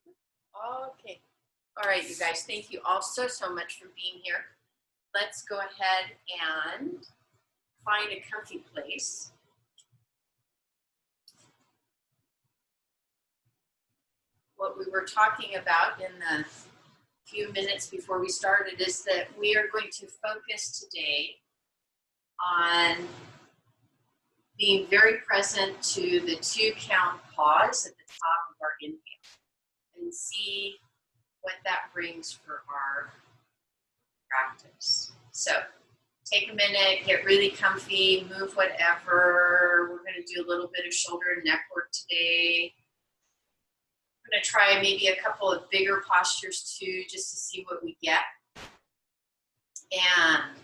Okay. All right, you guys, thank you all so much for being here. Let's go ahead and find a comfy place. What we were talking about in the few minutes before we started is that we are going to focus today on being very present to the 2-count pause at the top of our inhale and see what that brings for our practice. So take a minute, get really comfy, move whatever. We're going to do a little bit of shoulder and neck work today. I'm going to try maybe a couple of bigger postures too, just to see what we get. And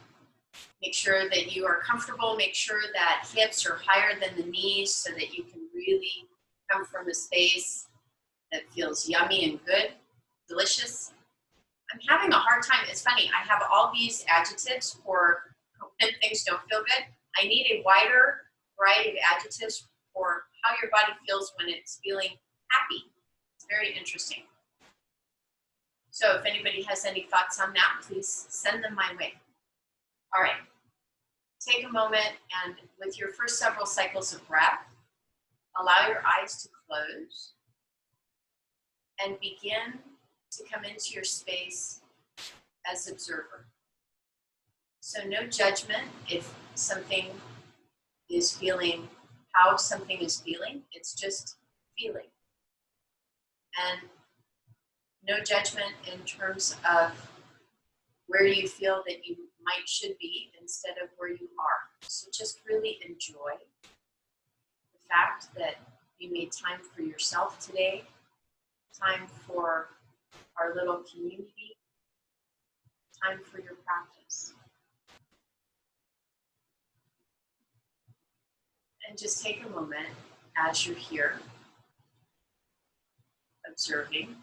make sure that you are comfortable. Make sure that hips are higher than the knees so that you can really come from a space that feels yummy and good, delicious. I'm having a hard time. It's funny. I have all these adjectives for when things don't feel good. I need a wider variety of adjectives for how your body feels when it's feeling happy. It's very interesting. So if anybody has any thoughts on that, please send them my way. All right. Take a moment and with your first several cycles of breath, allow your eyes to close and begin to come into your space as observer. So no judgment if something is feeling, how something is feeling, it's just feeling. And no judgment in terms of where you feel that you should be instead of where you are. So just really enjoy the fact that you made time for yourself today, time for our little community, time for your practice. And just take a moment as you're here, observing.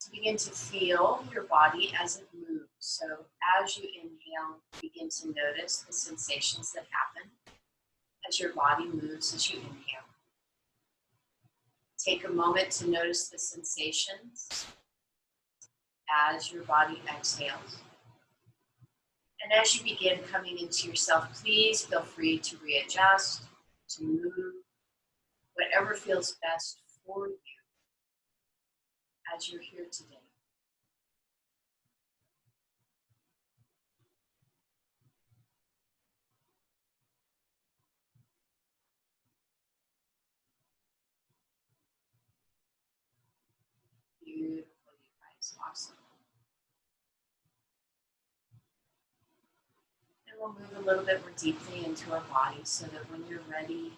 To begin to feel your body as it moves. So as you inhale, begin to notice the sensations that happen as your body moves as you inhale. Take a moment to notice the sensations as your body exhales. And as you begin coming into yourself, please feel free to readjust, to move, whatever feels best for you as you're here today. Beautiful, you guys, awesome. And we'll move a little bit more deeply into our body so that when you're ready,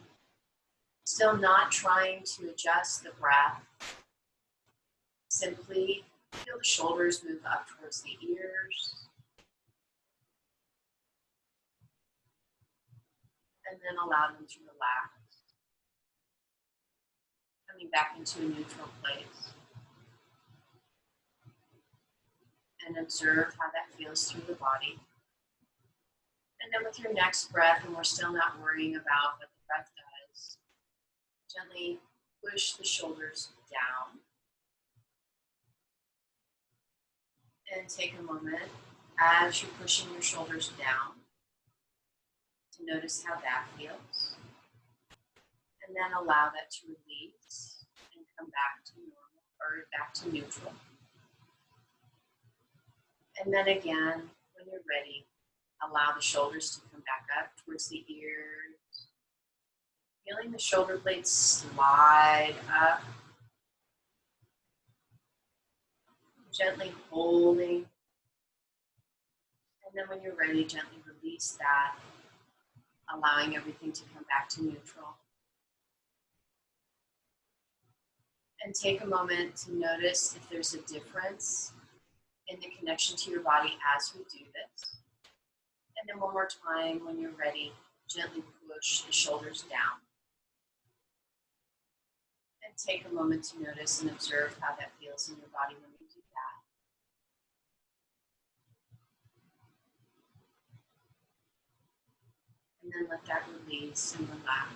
still not trying to adjust the breath, simply feel the shoulders move up towards the ears. And then allow them to relax. Coming back into a neutral place. And observe how that feels through the body. And then with your next breath, and we're still not worrying about what the breath does, gently push the shoulders down. And take a moment as you're pushing your shoulders down to notice how that feels. And then allow that to release and come back to normal or back to neutral. And then again, when you're ready, allow the shoulders to come back up towards the ears. Feeling the shoulder blades slide up. Gently holding. And then when you're ready, gently release that, allowing everything to come back to neutral. And take a moment to notice if there's a difference in the connection to your body as we do this. And then one more time, when you're ready, gently push the shoulders down. And take a moment to notice and observe how that feels in your body when you do And then let that release and relax.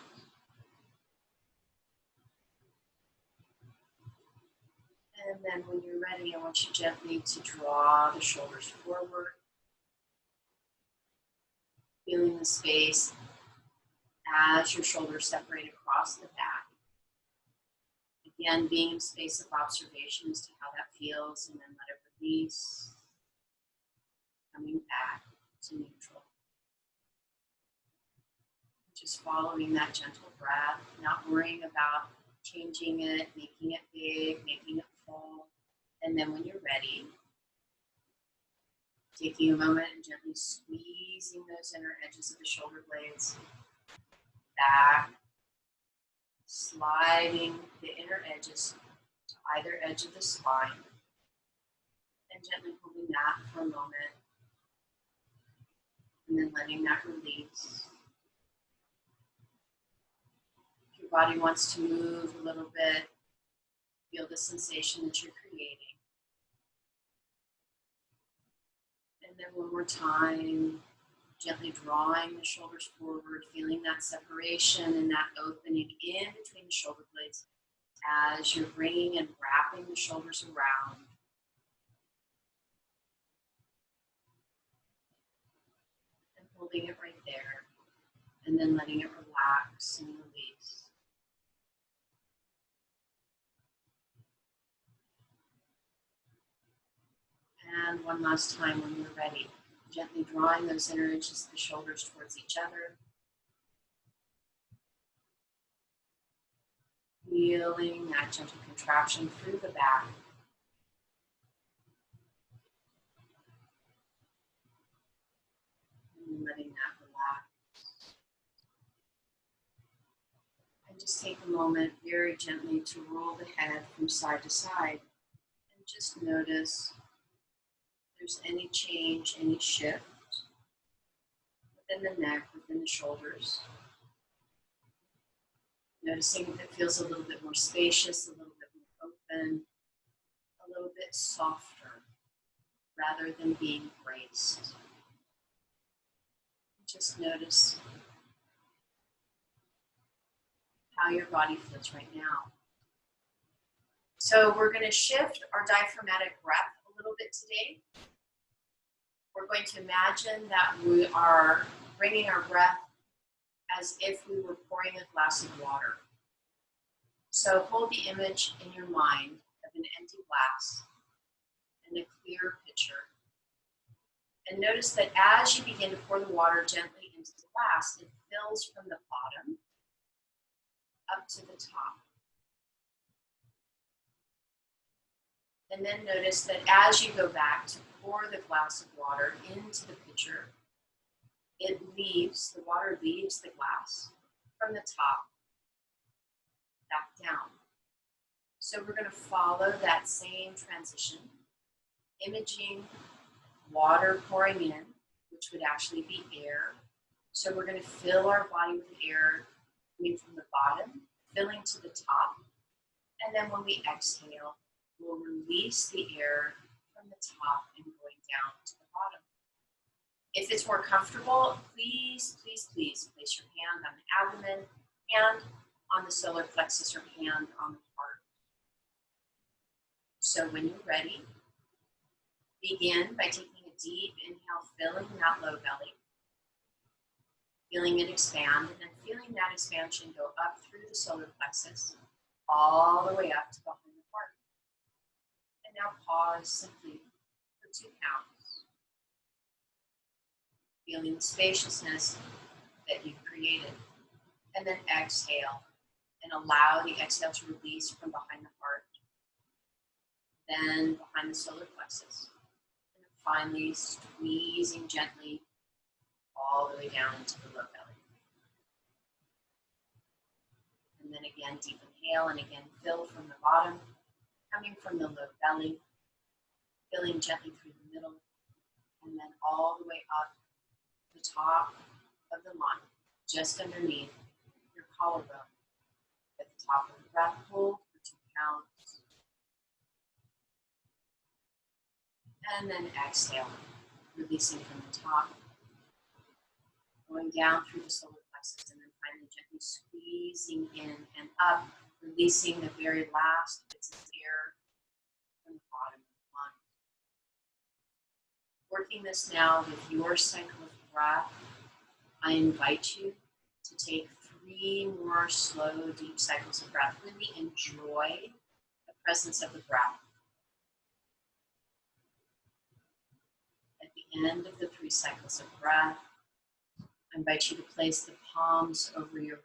And then when you're ready, I want you gently to draw the shoulders forward, feeling the space as your shoulders separate across the back. Again, being in space of observation as to how that feels, and then let it release, coming back to neutral. Just following that gentle breath, not worrying about changing it, making it big, making it full. And then when you're ready, taking a moment and gently squeezing those inner edges of the shoulder blades back, sliding the inner edges to either edge of the spine, and gently holding that for a moment, and then letting that release. If your body wants to move a little bit, feel the sensation that you're creating. And then one more time, gently drawing the shoulders forward, feeling that separation and that opening in between the shoulder blades as you're bringing and wrapping the shoulders around. And holding it right there. And then letting it relax and release. And one last time when you're ready, gently drawing those inner edges of the shoulders towards each other. Feeling that gentle contraction through the back. And letting that relax. And just take a moment very gently to roll the head from side to side. And just notice if there's any change, any shift within the neck, within the shoulders. Noticing if it feels a little bit more spacious, a little bit more open, a little bit softer, rather than being braced. Just notice how your body feels right now. So we're going to shift our diaphragmatic breath a little bit today. We're going to imagine that we are bringing our breath as if we were pouring a glass of water. So hold the image in your mind of an empty glass and a clear pitcher. And notice that as you begin to pour the water gently into the glass, it fills from the bottom up to the top. And then notice that as you go back to pour the glass of water into the pitcher, the water leaves the glass from the top back down. So we're going to follow that same transition, imaging water pouring in, which would actually be air. So we're going to fill our body with air coming from the bottom, filling to the top. And then when we exhale, we'll release the air from the top and going down to the bottom. If it's more comfortable, please, please, please place your hand on the abdomen, hand on the solar plexus, or hand on the heart. So when you're ready, begin by taking a deep inhale, filling that low belly, feeling it expand, and then feeling that expansion go up through the solar plexus, all the way up to behind the heart. And now pause simply for 2 counts, feeling the spaciousness that you've created. And then exhale, and allow the exhale to release from behind the heart, then behind the solar plexus. And then finally squeezing gently all the way down into the low belly. And then again, deep inhale, and again, fill from the bottom, coming from the low belly, filling gently through the middle, and then all the way up the top of the line, just underneath your collarbone. At the top of the breath, hold for 2 counts. And then exhale, releasing from the top, going down through the solar plexus, and then finally gently squeezing in and up, releasing the very last bits of air from the bottom of the lung. Working this now with your cycle of breath, I invite you to take 3 more slow, deep cycles of breath. Really enjoy the presence of the breath. At the end of the 3 cycles of breath, I invite you to place the palms over your heart.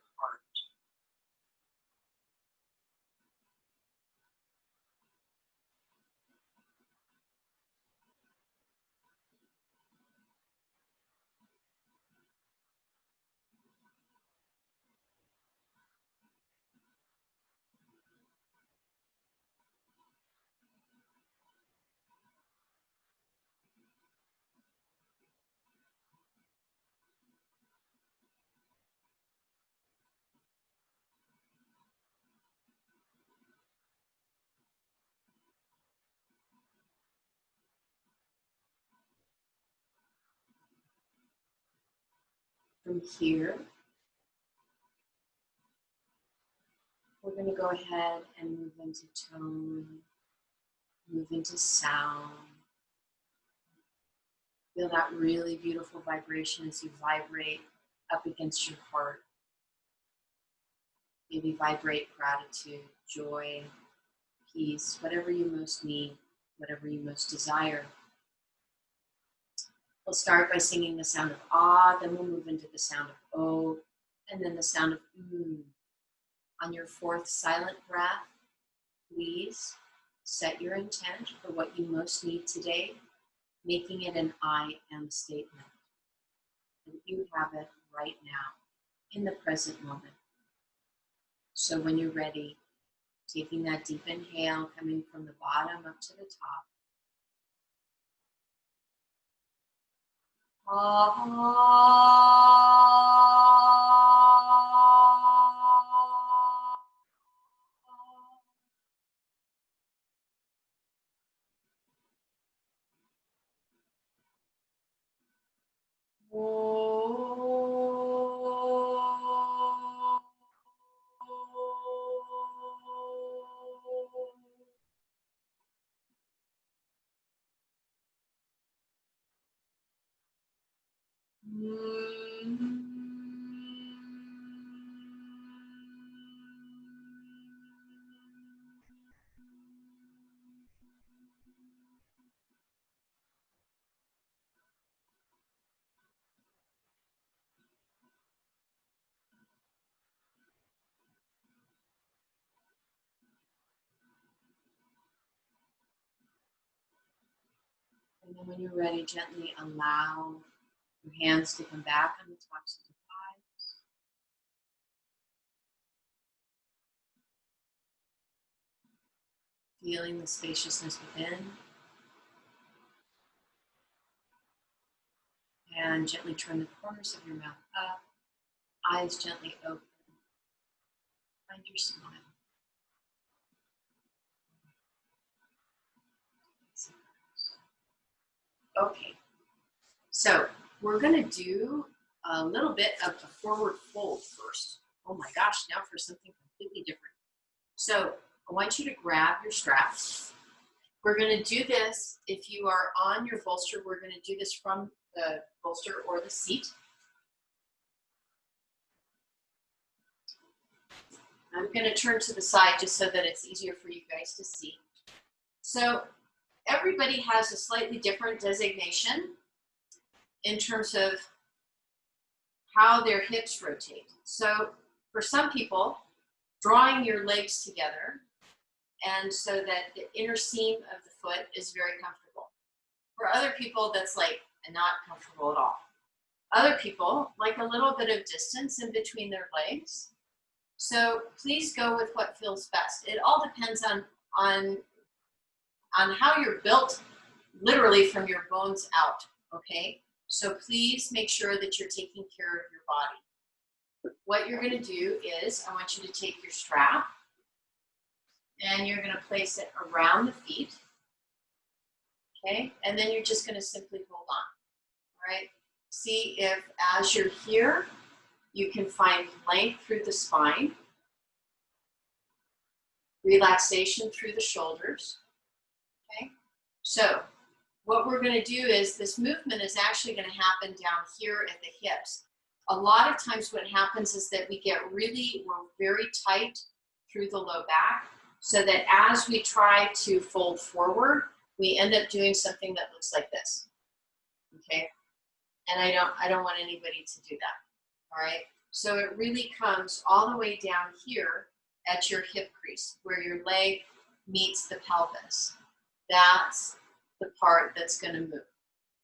From here, we're going to go ahead and move into tone, move into sound. Feel that really beautiful vibration as you vibrate up against your heart. Maybe vibrate gratitude, joy, peace, whatever you most need, whatever you most desire. We'll start by singing the sound of ah, then we'll move into the sound of oh, and then the sound of On your 4th silent breath, please set your intent for what you most need today, making it an I am statement. And you have it right now, in the present moment. So when you're ready, taking that deep inhale, coming from the bottom up to the top. And then when you're ready, gently allow your hands to come back on the tops of the thighs. Feeling the spaciousness within. And gently turn the corners of your mouth up. Eyes gently open. Find your smile. Okay, so we're going to do a little bit of a forward fold first. Oh my gosh, now for something completely different. So I want you to grab your straps. We're going to do this, if you are on your bolster, we're going to do this from the bolster or the seat. I'm going to turn to the side just so that it's easier for you guys to see. So everybody has a slightly different designation in terms of how their hips rotate. So for some people, drawing your legs together and so that the inner seam of the foot is very comfortable. For other people, that's like not comfortable at all. Other people like a little bit of distance in between their legs. So please go with what feels best. It all depends on how you're built, literally from your bones out, okay? So please make sure that you're taking care of your body. What you're gonna do is, I want you to take your strap and you're gonna place it around the feet, okay? And then you're just gonna simply hold on, all right? See if as you're here, you can find length through the spine, relaxation through the shoulders, okay? So what we're gonna do is this movement is actually gonna happen down here at the hips. A lot of times what happens is that we're very tight through the low back, so that as we try to fold forward, we end up doing something that looks like this, okay? And I don't want anybody to do that, all right? So it really comes all the way down here at your hip crease, where your leg meets the pelvis. That's the part that's gonna move.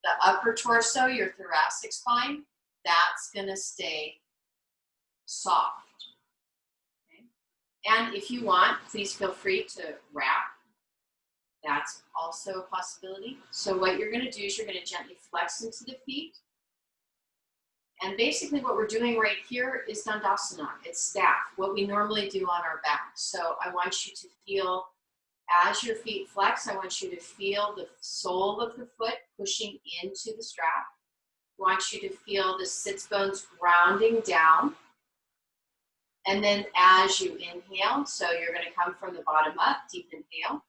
The upper torso, your thoracic spine, that's gonna stay soft, okay? And if you want, please feel free to wrap. That's also a possibility. So what you're gonna do is you're gonna gently flex into the feet. And basically what we're doing right here is Dandasana, it's staff, what we normally do on our back. So I want you to feel, as your feet flex, I want you to feel the sole of the foot pushing into the strap. I want you to feel the sits bones grounding down. And then as you inhale, so you're gonna come from the bottom up, deep inhale.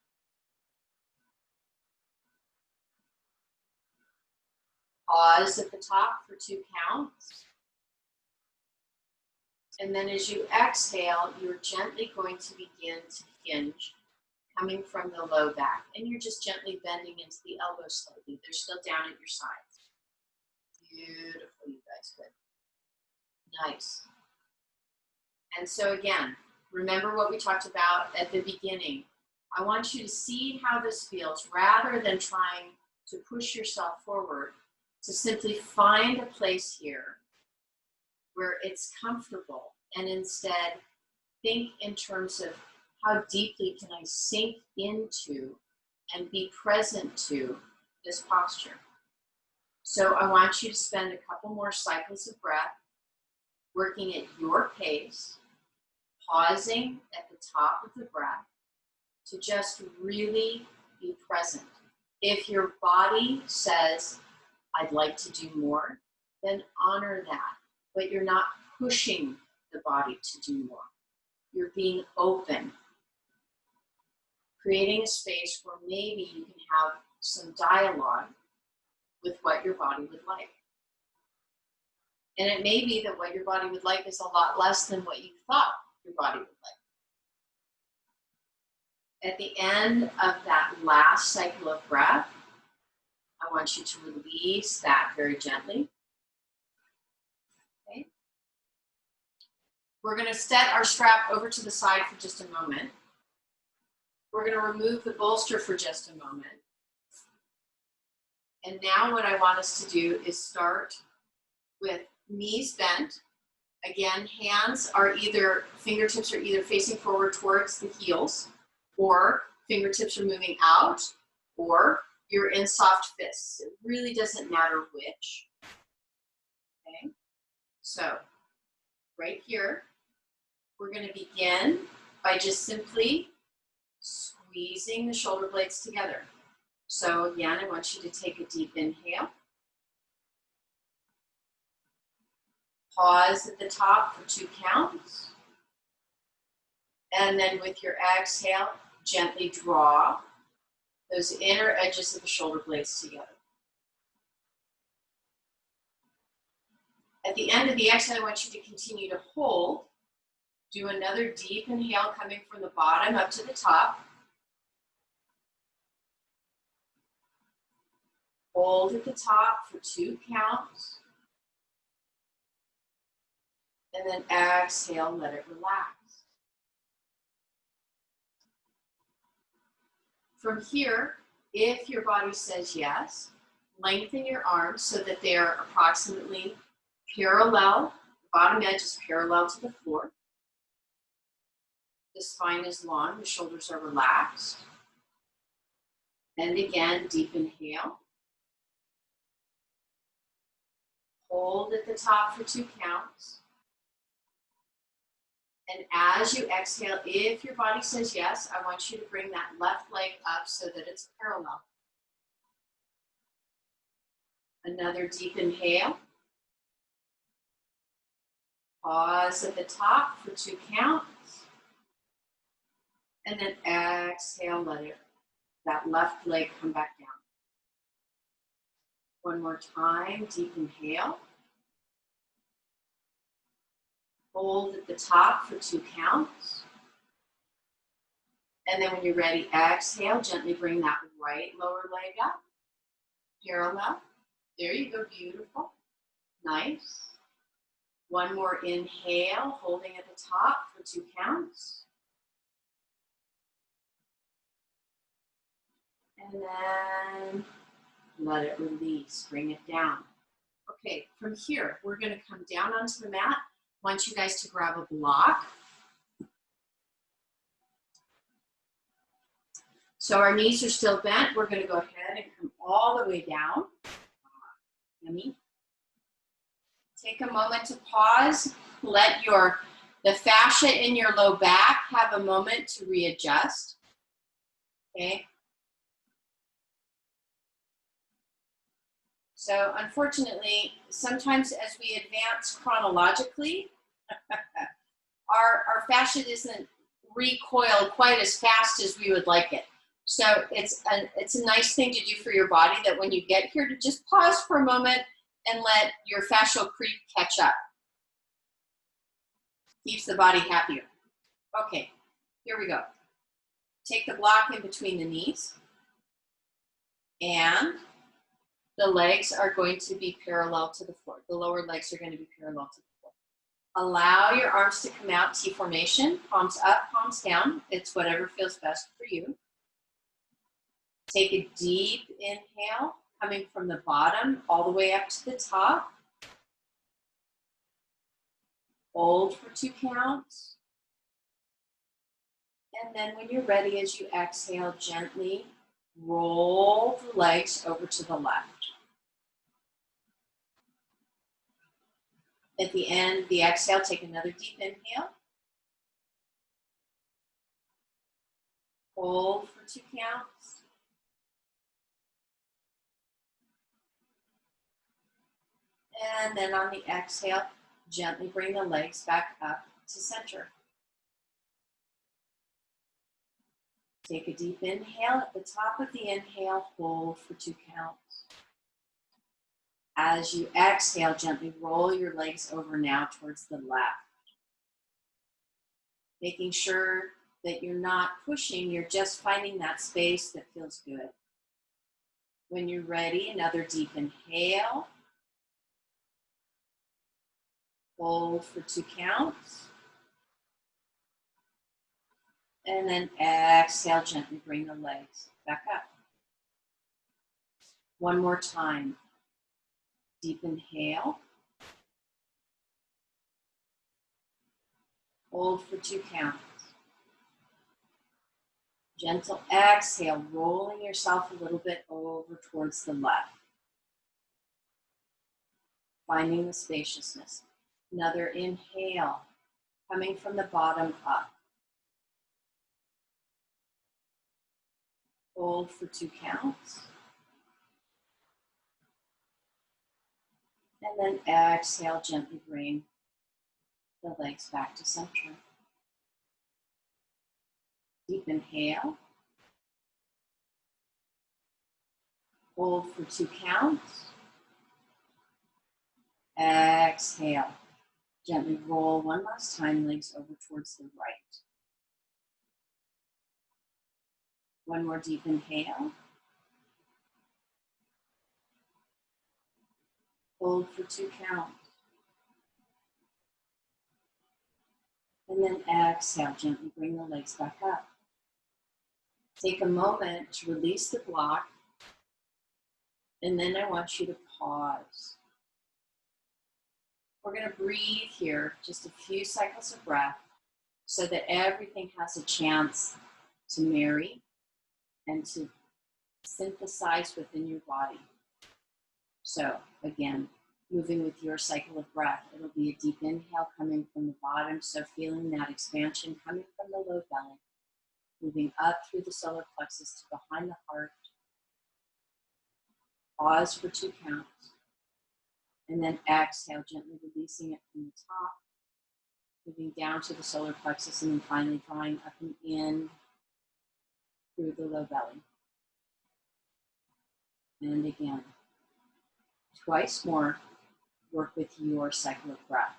Pause at the top for 2 counts. And then as you exhale, you're gently going to begin to hinge, coming from the low back. And you're just gently bending into the elbows slightly. They're still down at your sides. Beautiful, you guys, good. Nice. And so again, remember what we talked about at the beginning. I want you to see how this feels, rather than trying to push yourself forward, to simply find a place here where it's comfortable, and instead think in terms of how deeply can I sink into and be present to this posture. So I want you to spend a couple more cycles of breath, working at your pace, pausing at the top of the breath to just really be present. If your body says, I'd like to do more, then honor that. But you're not pushing the body to do more. You're being open, creating a space where maybe you can have some dialogue with what your body would like. And it may be that what your body would like is a lot less than what you thought your body would like. At the end of that last cycle of breath, I want you to release that very gently. Okay. We're going to set our strap over to the side for just a moment. We're going to remove the bolster for just a moment. And now what I want us to do is start with knees bent. Again, fingertips are either facing forward towards the heels, or fingertips are moving out, or you're in soft fists. It really doesn't matter which. Okay, so right here, we're going to begin by just simply squeezing the shoulder blades together. So again, I want you to take a deep inhale. Pause at the top for 2 counts. And then with your exhale, gently draw those inner edges of the shoulder blades together. At the end of the exhale, I want you to continue to hold. Do another deep inhale coming from the bottom up to the top. Hold at the top for 2 counts. And then exhale, let it relax. From here, if your body says yes, lengthen your arms so that they are approximately parallel. The bottom edge is parallel to the floor. The spine is long, the shoulders are relaxed. And again, deep inhale. Hold at the top for 2 counts. And as you exhale, if your body says yes, I want you to bring that left leg up so that it's parallel. Another deep inhale. Pause at the top for 2 counts. And then exhale, let that left leg come back down. One more time, deep inhale. Hold at the top for 2 counts. And then when you're ready, exhale, gently bring that right lower leg up. Parallel. There you go, beautiful. Nice. One more inhale, holding at the top for 2 counts. And then let it release, bring it down. Okay, from here, we're gonna come down onto the mat. I want you guys to grab a block. So our knees are still bent. We're gonna go ahead and come all the way down. Yummy. Take a moment to pause. Let the fascia in your low back have a moment to readjust. Okay. So unfortunately, sometimes as we advance chronologically, our fascia doesn't recoil quite as fast as we would like it. So it's a nice thing to do for your body that when you get here to just pause for a moment and let your fascial creep catch up. Keeps the body happier. Okay, here we go. Take the block in between the knees, and the legs are going to be parallel to the floor. The lower legs are going to be parallel to the floor. Allow your arms to come out, T formation, palms up, palms down. It's whatever feels best for you. Take a deep inhale, coming from the bottom all the way up to the top. Hold for 2 counts. And then when you're ready, as you exhale, gently roll the legs over to the left. At the end of the exhale, take another deep inhale. Hold for 2 counts. And then on the exhale, gently bring the legs back up to center. Take a deep inhale. At the top of the inhale, hold for 2 counts. As you exhale, gently roll your legs over now towards the left. Making sure that you're not pushing, you're just finding that space that feels good. When you're ready, another deep inhale. Hold for 2 counts. And then exhale, gently bring the legs back up. One more time. Deep inhale. Hold for 2 counts. Gentle exhale, rolling yourself a little bit over towards the left. Finding the spaciousness. Another inhale, coming from the bottom up. Hold for 2 counts. And then exhale, gently bring the legs back to center. Deep inhale. Hold for 2 counts. Exhale. Gently roll one last time, legs over towards the right. One more deep inhale. Hold for 2 counts. And then exhale, gently bring the legs back up. Take a moment to release the block. And then I want you to pause. We're going to breathe here, just a few cycles of breath, so that everything has a chance to marry and to synthesize within your body. So again, moving with your cycle of breath, it'll be a deep inhale coming from the bottom, so feeling that expansion coming from the low belly, moving up through the solar plexus to behind the heart. Pause for 2 counts. And then exhale, gently releasing it from the top moving down to the solar plexus, and then finally drawing up and in through the low belly. And again, twice more, work with your cycle of breath.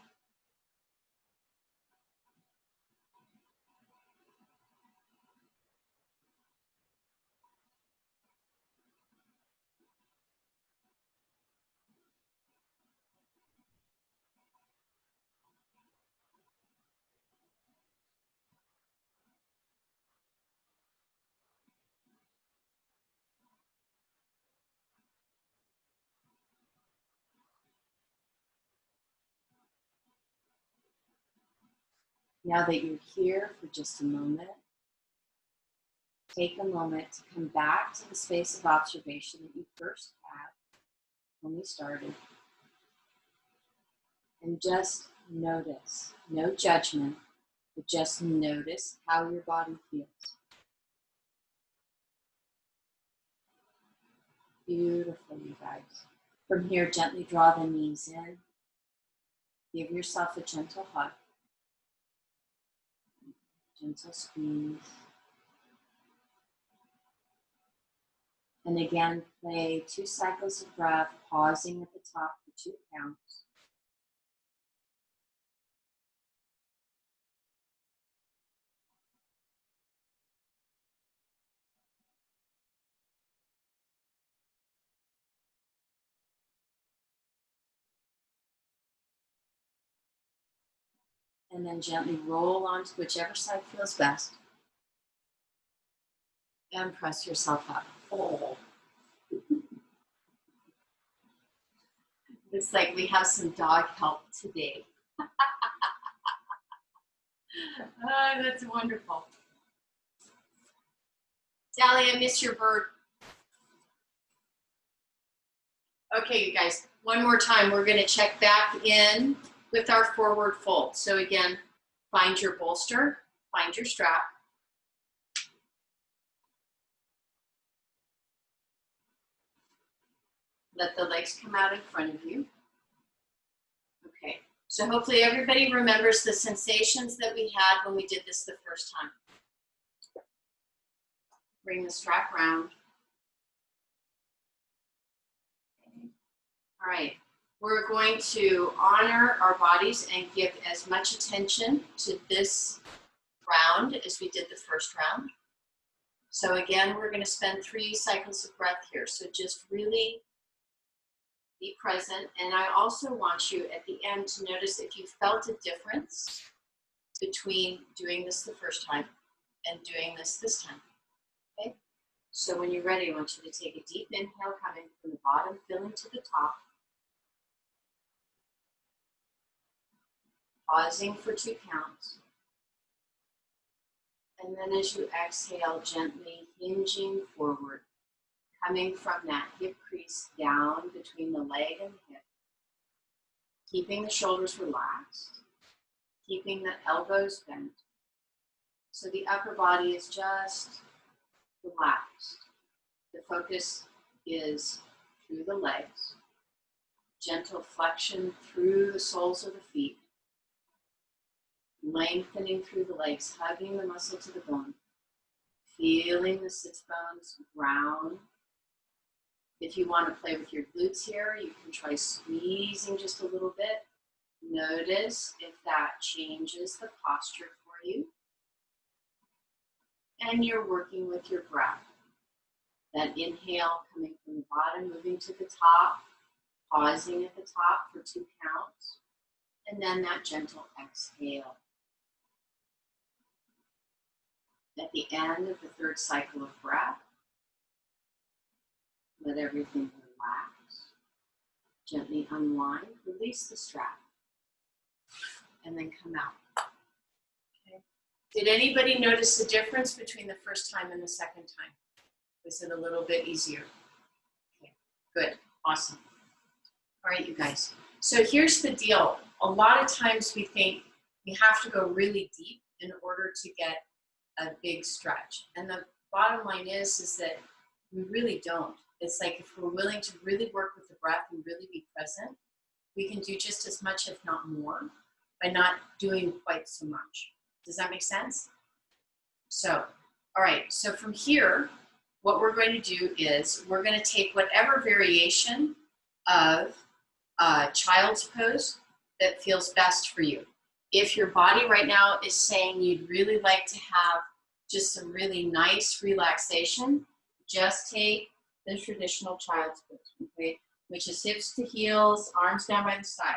Now that you're here for just a moment, take a moment to come back to the space of observation that you first had when we started. And just notice, no judgment, but just notice how your body feels. Beautiful, you guys. From here, gently draw the knees in. Give yourself a gentle hug. Gentle squeeze. And again, play 2 cycles of breath, pausing at the top for 2 counts. And then gently roll onto whichever side feels best. And press yourself up. Oh. Looks like we have some dog help today. Oh, that's wonderful. Sally, I miss your bird. Okay, you guys, one more time. We're going to check back in with our forward fold. So again, find your bolster, find your strap. Let the legs come out in front of you. Okay, so hopefully everybody remembers the sensations that we had when we did this the first time. Bring the strap round. Okay. All right, we're going to honor our bodies and give as much attention to this round as we did the first round. So again, we're going to spend 3 cycles of breath here. So just really be present. And I also want you at the end to notice if you felt a difference between doing this the first time and doing this time. Okay? So when you're ready, I want you to take a deep inhale coming from the bottom, filling to the top. Pausing for 2 counts. And then as you exhale, gently hinging forward, coming from that hip crease down between the leg and the hip. Keeping the shoulders relaxed, keeping the elbows bent. So the upper body is just relaxed. The focus is through the legs, gentle flexion through the soles of the feet, lengthening through the legs, hugging the muscle to the bone, feeling the sits bones ground. If you want to play with your glutes here, you can try squeezing just a little bit. Notice if that changes the posture for you. And you're working with your breath. That inhale coming from the bottom, moving to the top, pausing at the top for 2 counts, and then that gentle exhale. At the end of the 3rd cycle of breath, let everything relax. Gently unwind, release the strap, and then come out. Okay. Did anybody notice the difference between the first time and the second time? Was it a little bit easier? Okay, good, awesome. All right, you guys. So here's the deal. A lot of times we think we have to go really deep in order to get a big stretch. And the bottom line is that we really don't. It's like if we're willing to really work with the breath and really be present, we can do just as much, if not more. by not doing quite so much. Does that make sense? So, all right, so from here, what we're going to do is we're going to take whatever variation of child's pose that feels best for you. If your body right now is saying you'd really like to have just some really nice relaxation, just take the traditional child's pose, okay? Which is hips to heels, arms down by the side.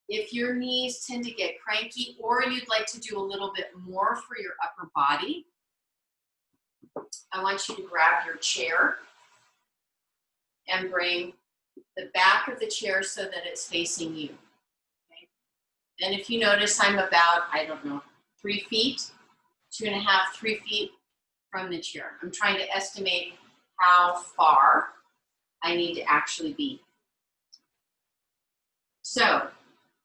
If your knees tend to get cranky or you'd like to do a little bit more for your upper body, I want you to grab your chair and bring the back of the chair so that it's facing you. Okay? And if you notice, I'm about, I don't know, 3 feet, 2.5, 3 feet from the chair. I'm trying to estimate how far I need to actually be. So,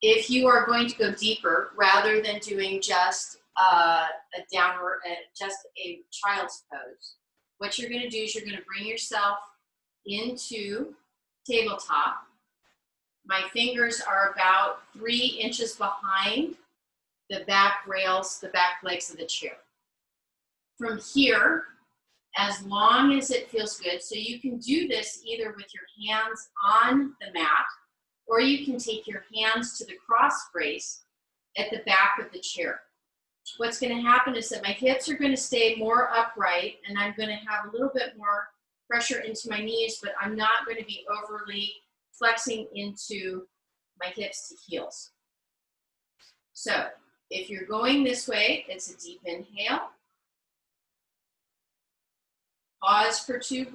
if you are going to go deeper, rather than doing just a downward, just a child's pose, what you're going to do is you're going to bring yourself into tabletop. My fingers are about 3 inches behind the back rails, the back legs of the chair. From here, as long as it feels good, so you can do this either with your hands on the mat, or you can take your hands to the cross brace at the back of the chair. What's going to happen is that my hips are going to stay more upright, and I'm going to have a little bit more pressure into my knees, but I'm not going to be overly flexing into my hips to heels. So if you're going this way, it's a deep inhale. Pause for 2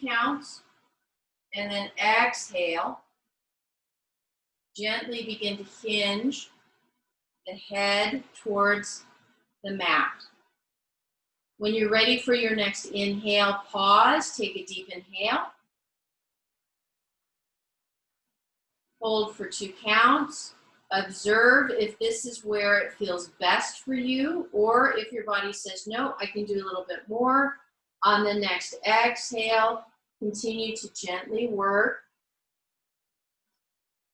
counts, and then exhale. Gently begin to hinge the head towards the mat. When you're ready for your next inhale, pause, take a deep inhale. Hold for 2 counts. Observe if this is where it feels best for you, or if your body says, no, I can do a little bit more. On the next exhale, continue to gently work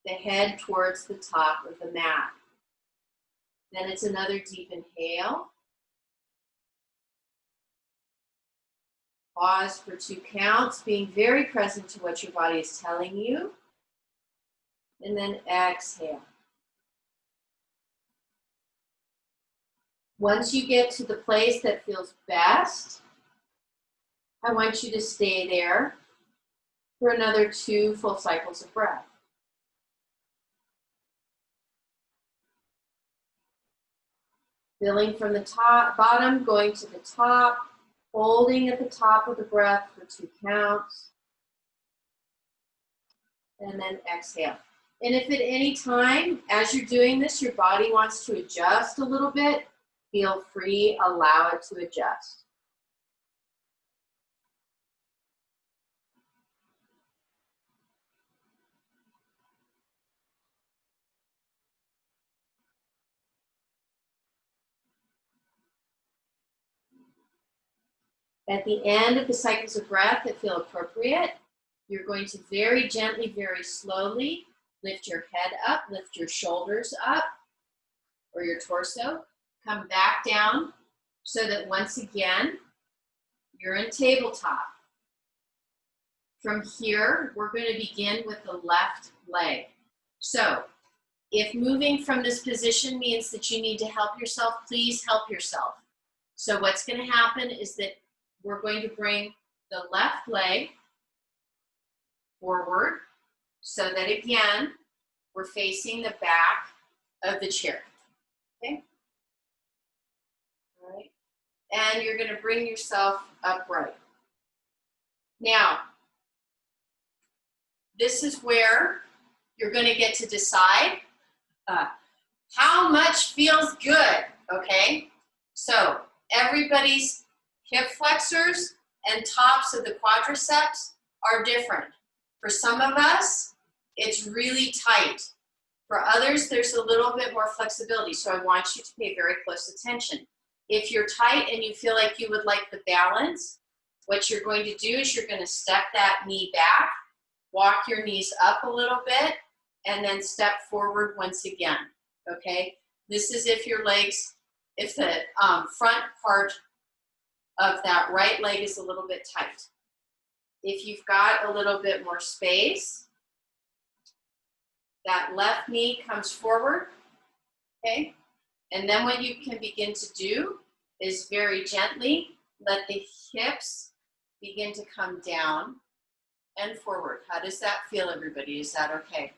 the head towards the top of the mat. Then it's another deep inhale. Pause for 2 counts, being very present to what your body is telling you. And then exhale. Once you get to the place that feels best, I want you to stay there for another 2 full cycles of breath. Feeling from the top, bottom, going to the top, holding at the top of the breath for 2 counts. And then exhale. And if at any time, as you're doing this, your body wants to adjust a little bit, feel free, allow it to adjust. At the end of the cycles of breath that feel appropriate, you're going to very gently, very slowly lift your head up, lift your shoulders up, or your torso. Come back down so that once again, you're in tabletop. From here, we're going to begin with the left leg. So if moving from this position means that you need to help yourself, please help yourself. So what's going to happen is that we're going to bring the left leg forward so that again, we're facing the back of the chair, okay? All right, and you're gonna bring yourself upright. Now, this is where you're gonna get to decide how much feels good, okay? So everybody's hip flexors and tops of the quadriceps are different. For some of us, it's really tight. For others, there's a little bit more flexibility, so I want you to pay very close attention. If you're tight and you feel like you would like the balance, what you're going to do is you're going to step that knee back, walk your knees up a little bit, and then step forward once again. okay? This is if your legs, if the front part of that right leg is a little bit tight. If you've got a little bit more space, that left knee comes forward, okay? And then what you can begin to do is very gently let the hips begin to come down and forward. How does that feel, everybody? Is that okay?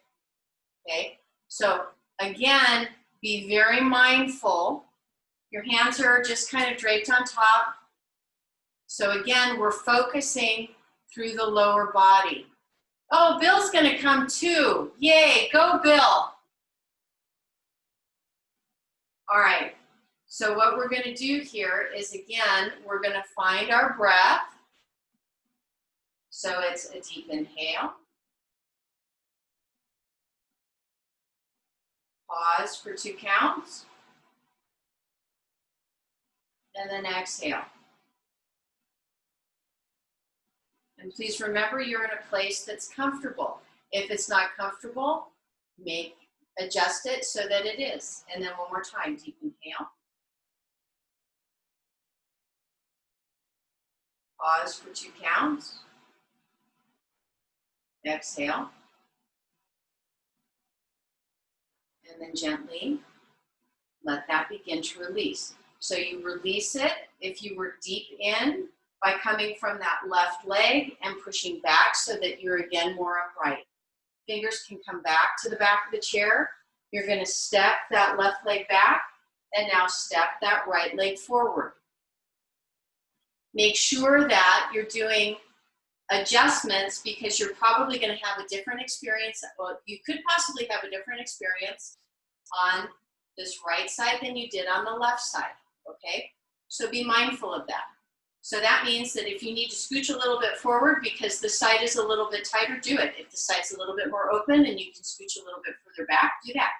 Okay, so again, be very mindful. Your hands are just kind of draped on top. So again, we're focusing through the lower body. Oh, Bill's gonna come too. Yay, go Bill. All right, so what we're gonna do here is, again, we're gonna find our breath. So it's a deep inhale. Pause for 2 counts. And then exhale. And please remember, you're in a place that's comfortable. If it's not comfortable, adjust it so that it is. And then one more time, deep inhale. Pause for 2 counts. Exhale. And then gently let that begin to release. So you release it if you were deep in by coming from that left leg and pushing back so that you're again more upright. Fingers can come back to the back of the chair. You're going to step that left leg back and now step that right leg forward. Make sure that you're doing adjustments because you're probably going to have a different experience. Well, you could possibly have a different experience on this right side than you did on the left side, okay? So be mindful of that. So that means that if you need to scooch a little bit forward because the side is a little bit tighter, do it. If the side's a little bit more open and you can scooch a little bit further back, do that.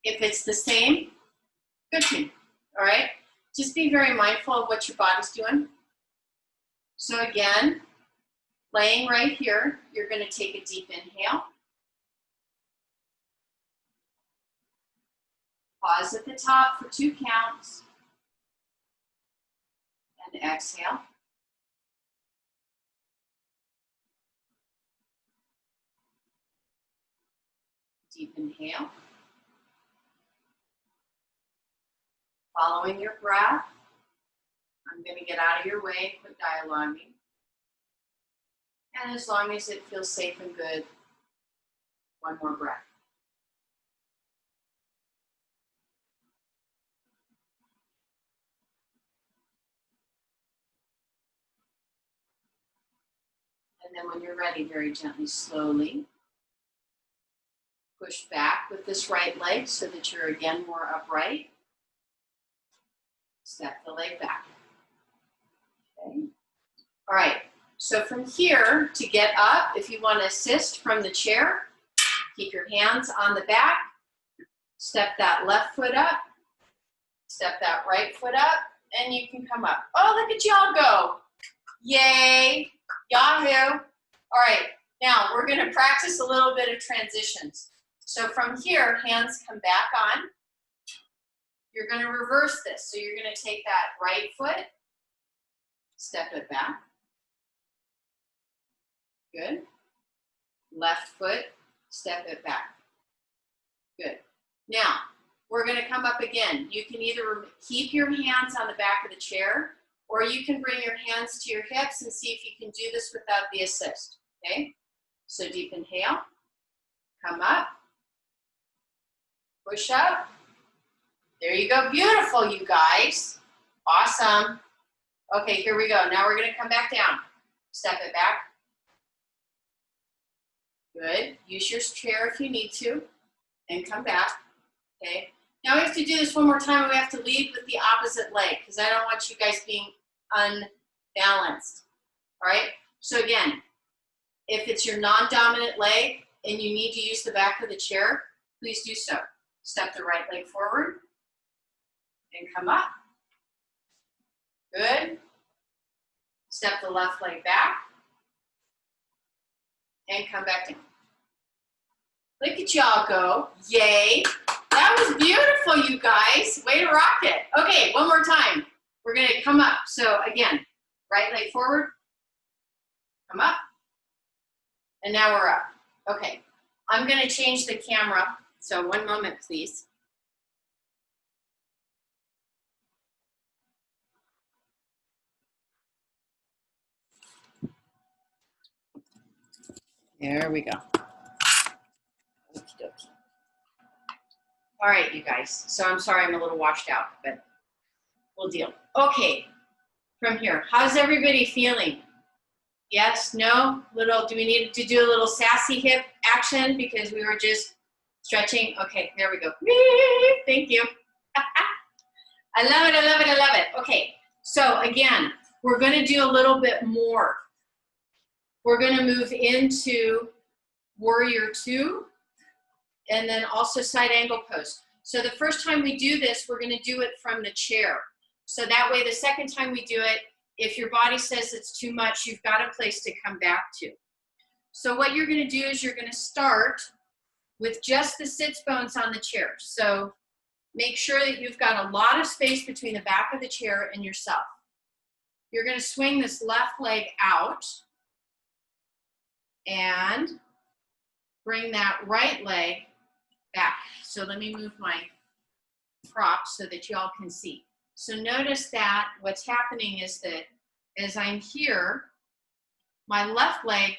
If it's the same, good thing, all right? Just be very mindful of what your body's doing. So again, laying right here, you're going to take a deep inhale. Pause at the top for 2 counts. And exhale. Deep inhale. Following your breath. I'm going to get out of your way, quit dialoguing. And as long as it feels safe and good, one more breath. And then when you're ready, very gently, slowly, push back with this right leg so that you're again more upright. Step the leg back. Okay. All right, so from here to get up, if you want to assist from the chair, keep your hands on the back, step that left foot up, step that right foot up, and you can come up. Oh, look at y'all go. Yay, yahoo. All right, now we're going to practice a little bit of transitions. So from here, hands come back on. You're going to reverse this. So you're going to take that right foot, step it back. Good. Left foot, step it back. Good. Now, we're going to come up again. You can either keep your hands on the back of the chair, or you can bring your hands to your hips and see if you can do this without the assist, okay? So deep inhale, come up, push up. There you go, beautiful, you guys. Awesome. Okay, here we go. Now we're gonna come back down. Step it back. Good, use your chair if you need to, and come back, okay? Now we have to do this one more time, and we have to lead with the opposite leg, because I don't want you guys being unbalanced, all right? So again, if it's your non-dominant leg, and you need to use the back of the chair, please do so. Step the right leg forward, and come up. Good. Step the left leg back, and come back down. Look at y'all go. Yay. That was beautiful, you guys. Way to rock it. Okay, one more time. We're going to come up. So again, right leg forward. Come up. And now we're up. Okay. I'm going to change the camera. So one moment, please. There we go. Okie dokie. All right, you guys. So I'm sorry I'm a little washed out, but we'll deal. Okay, from here, how's everybody feeling? Yes, no, little, do we need to do a little sassy hip action because we were just stretching? Okay, there we go. Thank you. I love it, I love it, I love it. Okay, so again, we're gonna do a little bit more. We're gonna move into warrior two, and then also side angle pose. So the first time we do this, we're gonna do it from the chair. So that way the second time we do it, if your body says it's too much, you've got a place to come back to. So what you're gonna do is you're gonna start with just the sits bones on the chair. So make sure that you've got a lot of space between the back of the chair and yourself. You're gonna swing this left leg out and bring that right leg back. So let me move my prop so that y'all can see. So notice that what's happening is that as I'm here, my left leg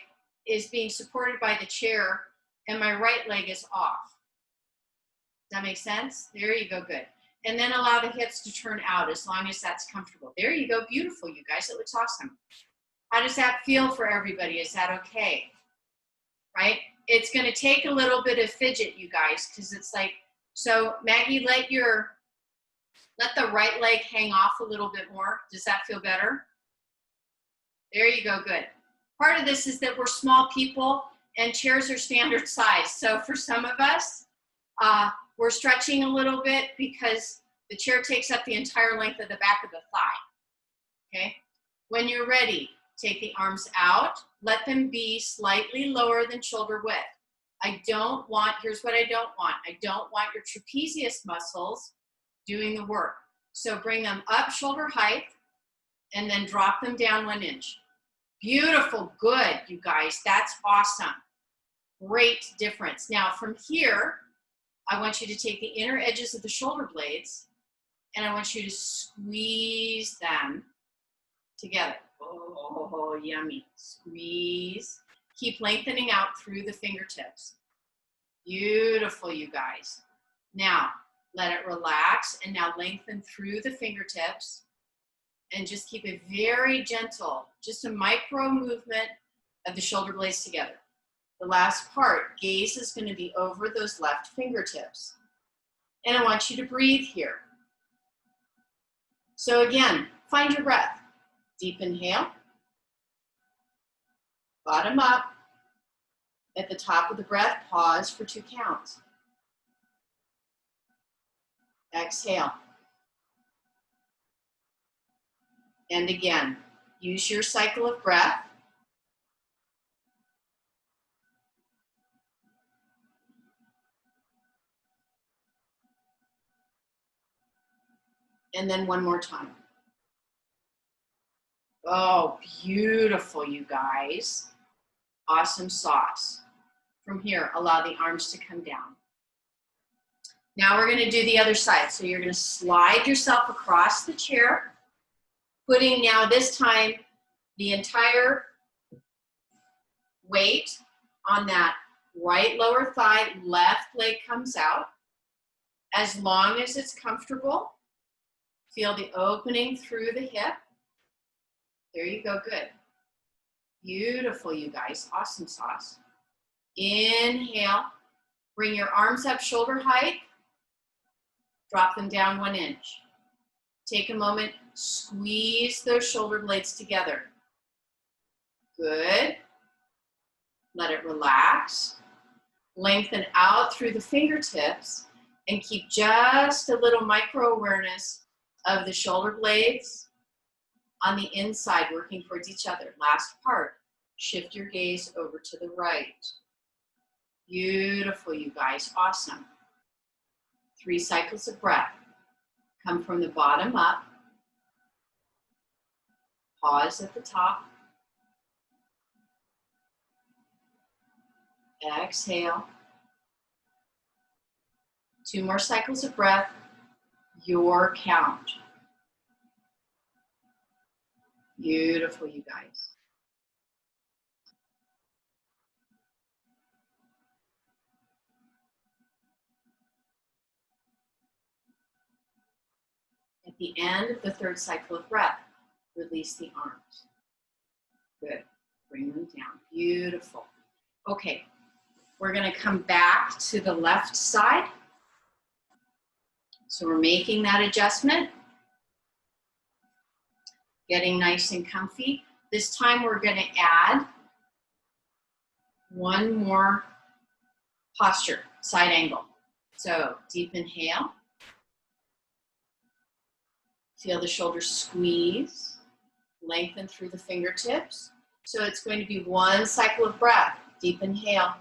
is being supported by the chair and my right leg is off. Does that make sense? There you go, good. And then allow the hips to turn out as long as that's comfortable. There you go, beautiful, you guys, it looks awesome. How does that feel for everybody? Is that okay? Right? It's gonna take a little bit of fidget, you guys, because it's like, so Maggie, let the right leg hang off a little bit more. Does that feel better? There you go, good. Part of this is that we're small people and chairs are standard size. So for some of us, we're stretching a little bit because the chair takes up the entire length of the back of the thigh, okay? When you're ready, take the arms out, let them be slightly lower than shoulder width. Here's what I don't want. I don't want your trapezius muscles doing the work. So bring them up shoulder height and then drop them down 1 inch. Beautiful, good, you guys, that's awesome. Great difference. Now from here, I want you to take the inner edges of the shoulder blades and I want you to squeeze them together. Oh, yummy. Squeeze. Keep lengthening out through the fingertips. Beautiful, you guys. Now, let it relax and now lengthen through the fingertips and just keep it very gentle, just a micro movement of the shoulder blades together. The last part, gaze is going to be over those left fingertips. And I want you to breathe here. So again, find your breath. Deep inhale. Bottom up. At the top of the breath, pause for 2 counts. Exhale. And again, use your cycle of breath. And then one more time. Oh, beautiful, you guys. Awesome sauce. From here, allow the arms to come down. Now we're going to do the other side. So you're going to slide yourself across the chair, putting now this time the entire weight on that right lower thigh, left leg comes out. As long as it's comfortable, feel the opening through the hip. There you go, good. Beautiful, you guys, awesome sauce. Inhale, bring your arms up shoulder height, drop them down 1 inch. Take a moment, squeeze those shoulder blades together. Good. Let it relax. Lengthen out through the fingertips and keep just a little micro awareness of the shoulder blades on the inside working towards each other. Last part, shift your gaze over to the right. Beautiful, you guys. Awesome. 3 cycles of breath. Come from the bottom up. Pause at the top. Exhale. 2 more cycles of breath. Your count. Beautiful, you guys. At the end of the 3rd cycle of breath, release the arms. Good. Bring them down. Beautiful. Okay. We're going to come back to the left side. So we're making that adjustment. Getting nice and comfy. This time we're going to add 1 more posture, side angle. So deep inhale. Feel the shoulders squeeze, lengthen through the fingertips. So it's going to be 1 cycle of breath. Deep inhale.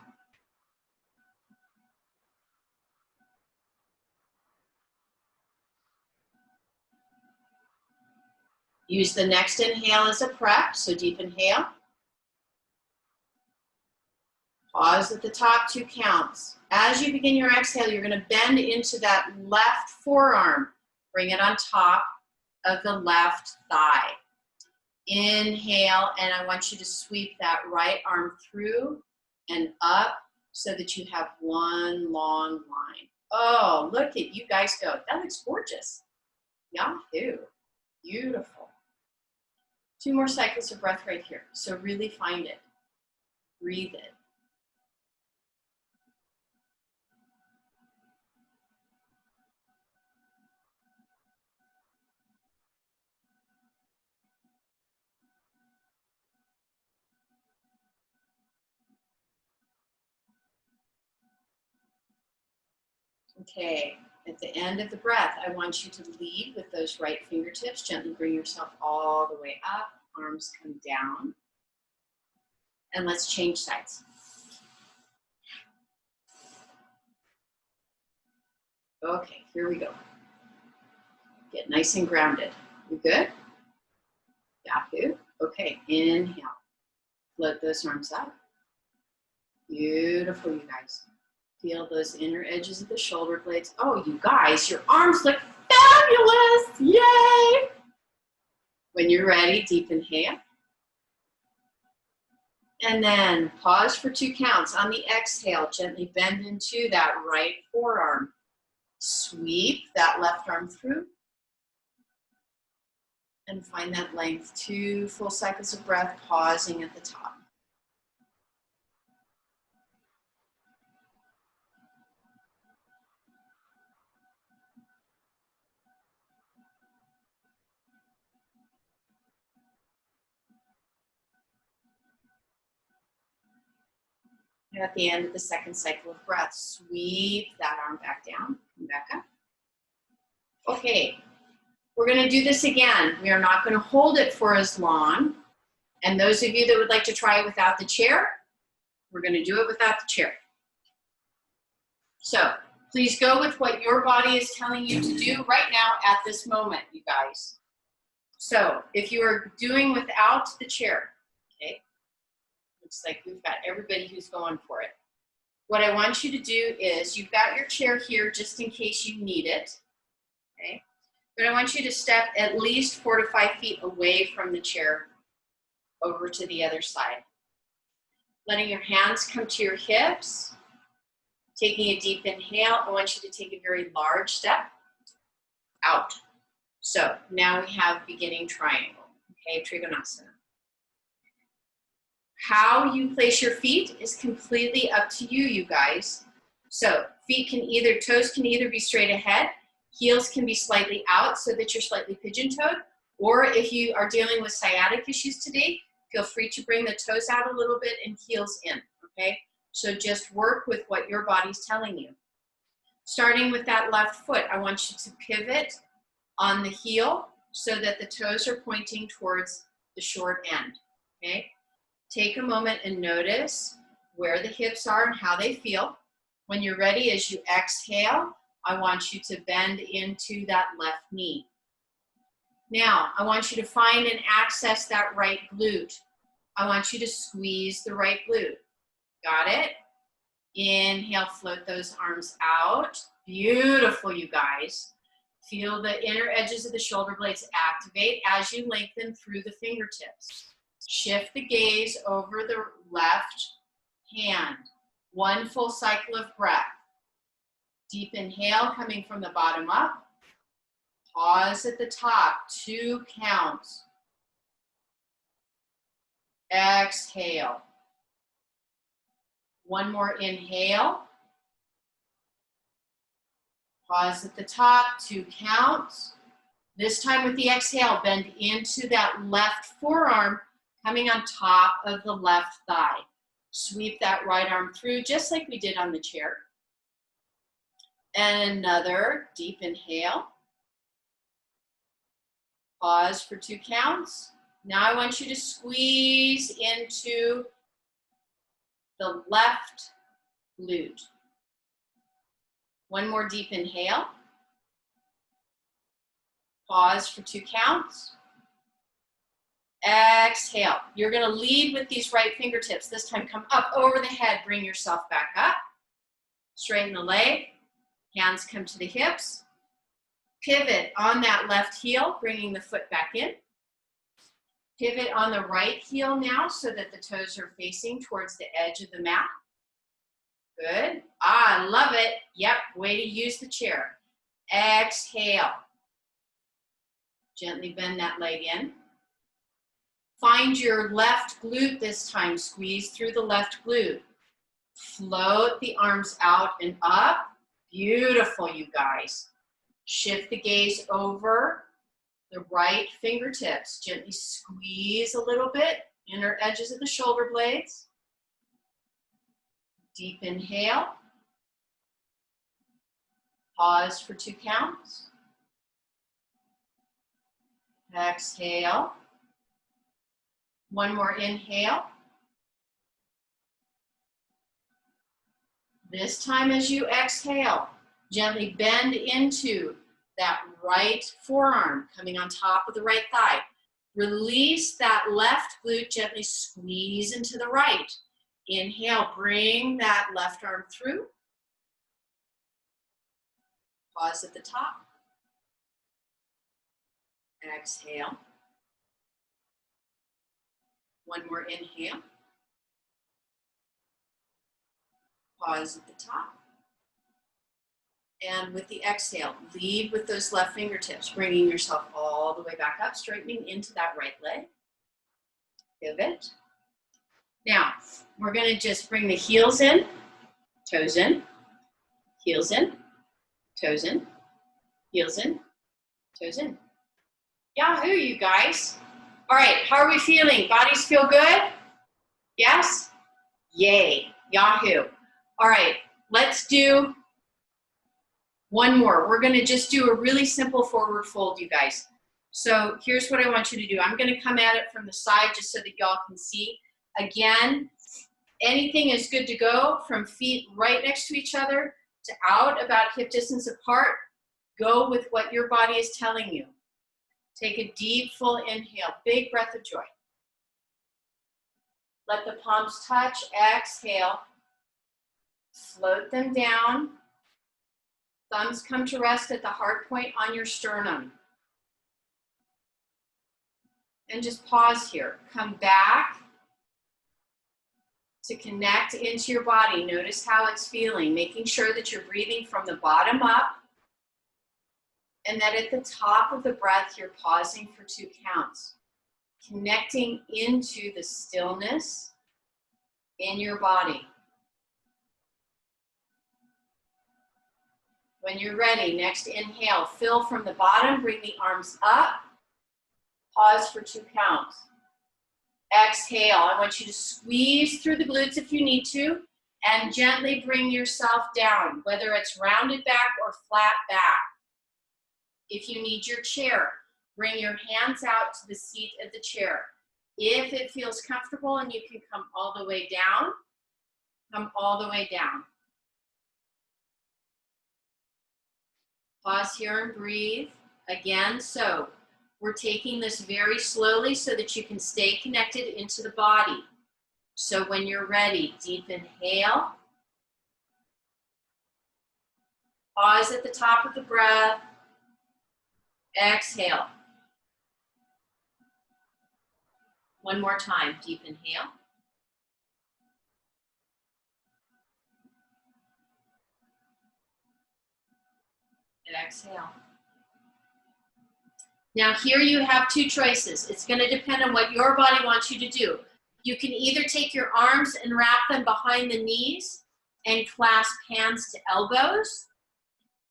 Use the next inhale as a prep, so deep inhale. Pause at the top, 2 counts. As you begin your exhale, you're going to bend into that left forearm. Bring it on top of the left thigh. Inhale, and I want you to sweep that right arm through and up so that you have 1 long line. Oh, look at you guys go. That looks gorgeous. Yahoo. Beautiful. 2 more cycles of breath right here. So really find it. Breathe it. Okay, at the end of the breath, I want you to lead with those right fingertips. Gently bring yourself all the way up. Arms come down. And let's change sides. Okay, here we go. Get nice and grounded. You good? Yahoo. Okay, inhale. Float those arms up. Beautiful, you guys. Feel those inner edges of the shoulder blades. Oh, you guys, your arms look fabulous. Yay! When you're ready, deep inhale. And then pause for 2 counts. On the exhale, gently bend into that right forearm. Sweep that left arm through. And find that length. 2 full cycles of breath, pausing at the top. And at the end of the 2nd cycle of breath, sweep that arm back down, come back up. Okay, we're going to do this again. We are not going to hold it for as long. And those of you that would like to try it without the chair, we're going to do it without the chair. So please go with what your body is telling you to do right now at this moment, you guys. So if you are doing without the chair, okay, looks like we've got everybody who's going for it. What I want you to do is, you've got your chair here just in case you need it, okay? But I want you to step at least 4 to 5 feet away from the chair over to the other side. Letting your hands come to your hips. Taking a deep inhale, I want you to take a very large step out. So now we have beginning triangle, okay, Trikonasana. How you place your feet is completely up to you, you guys. So toes can either be straight ahead, heels can be slightly out so that you're slightly pigeon-toed, or if you are dealing with sciatic issues today, feel free to bring the toes out a little bit and heels in, okay? So just work with what your body's telling you. Starting with that left foot, I want you to pivot on the heel so that the toes are pointing towards the short end, okay? Take a moment and notice where the hips are and how they feel. When you're ready, as you exhale, I want you to bend into that left knee. Now, I want you to find and access that right glute. I want you to squeeze the right glute. Got it? Inhale, float those arms out. Beautiful, you guys. Feel the inner edges of the shoulder blades activate as you lengthen through the fingertips. Shift the gaze over the left hand. One full cycle of breath. Deep inhale coming from the bottom up. Pause at the top, 2 counts. Exhale. One more inhale. Pause at the top, 2 counts. This time with the exhale, bend into that left forearm, coming on top of the left thigh. Sweep that right arm through, just like we did on the chair. And another deep inhale. Pause for 2 counts. Now I want you to squeeze into the left glute. One more deep inhale. Pause for 2 counts. Exhale. You're going to lead with these right fingertips. This time come up over the head. Bring yourself back up. Straighten the leg. Hands come to the hips. Pivot on that left heel, bringing the foot back in. Pivot on the right heel now so that the toes are facing towards the edge of the mat. Good. I love it. Yep, way to use the chair. Exhale. Gently bend that leg in. Find your left glute this time. Squeeze through the left glute. Float the arms out and up. Beautiful, you guys. Shift the gaze over the right fingertips. Gently squeeze a little bit, inner edges of the shoulder blades. Deep inhale. Pause for 2 counts. Exhale. One more inhale. This time as you exhale, gently bend into that right forearm coming on top of the right thigh. Release that left glute, gently squeeze into the right. Inhale, bring that left arm through. Pause at the top. Exhale. One more inhale. Pause at the top. And with the exhale, lead with those left fingertips, bringing yourself all the way back up, straightening into that right leg. Pivot. Now, we're going to just bring the heels in, toes in, heels in, toes in, heels in, toes in. Yahoo, you guys. All right, how are we feeling? Bodies feel good? Yes? Yay, Yahoo. All right, let's do one more. We're going to just do a really simple forward fold, you guys. So here's what I want you to do. I'm going to come at it from the side just so that y'all can see. Again, anything is good to go from feet right next to each other to out about hip distance apart. Go with what your body is telling you. Take a deep, full inhale. Big breath of joy. Let the palms touch. Exhale. Float them down. Thumbs come to rest at the heart point on your sternum. And just pause here. Come back to connect into your body. Notice how it's feeling, making sure that you're breathing from the bottom up and that at the top of the breath, you're pausing for 2 counts. Connecting into the stillness in your body. When you're ready, next inhale, fill from the bottom, bring the arms up, pause for 2 counts. Exhale, I want you to squeeze through the glutes if you need to, and gently bring yourself down, whether it's rounded back or flat back. If you need your chair, bring your hands out to the seat of the chair. If it feels comfortable and you can come all the way down, Come all the way down. Pause here and breathe. Again, so we're taking this very slowly so that you can stay connected into the body. So when you're ready, deep inhale. Pause at the top of the breath. Exhale. One more time, deep inhale. And exhale. Now here you have two choices. It's going to depend on what your body wants you to do. You can either take your arms and wrap them behind the knees and clasp hands to elbows.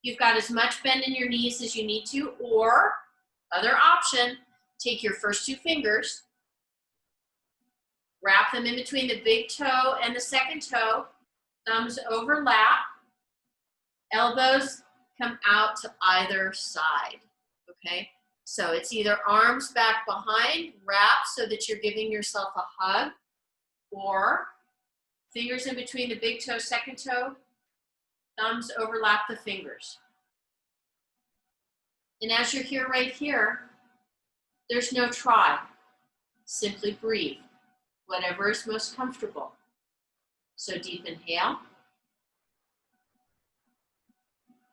You've got as much bend in your knees as you need to, or other option, take your first two fingers, wrap them in between the big toe and the second toe, thumbs overlap, elbows come out to either side, okay? So it's either arms back behind, wrap so that you're giving yourself a hug, or fingers in between the big toe, second toe, thumbs overlap the fingers. And as you're here, right here, there's no try. Simply breathe, whatever is most comfortable. So deep inhale.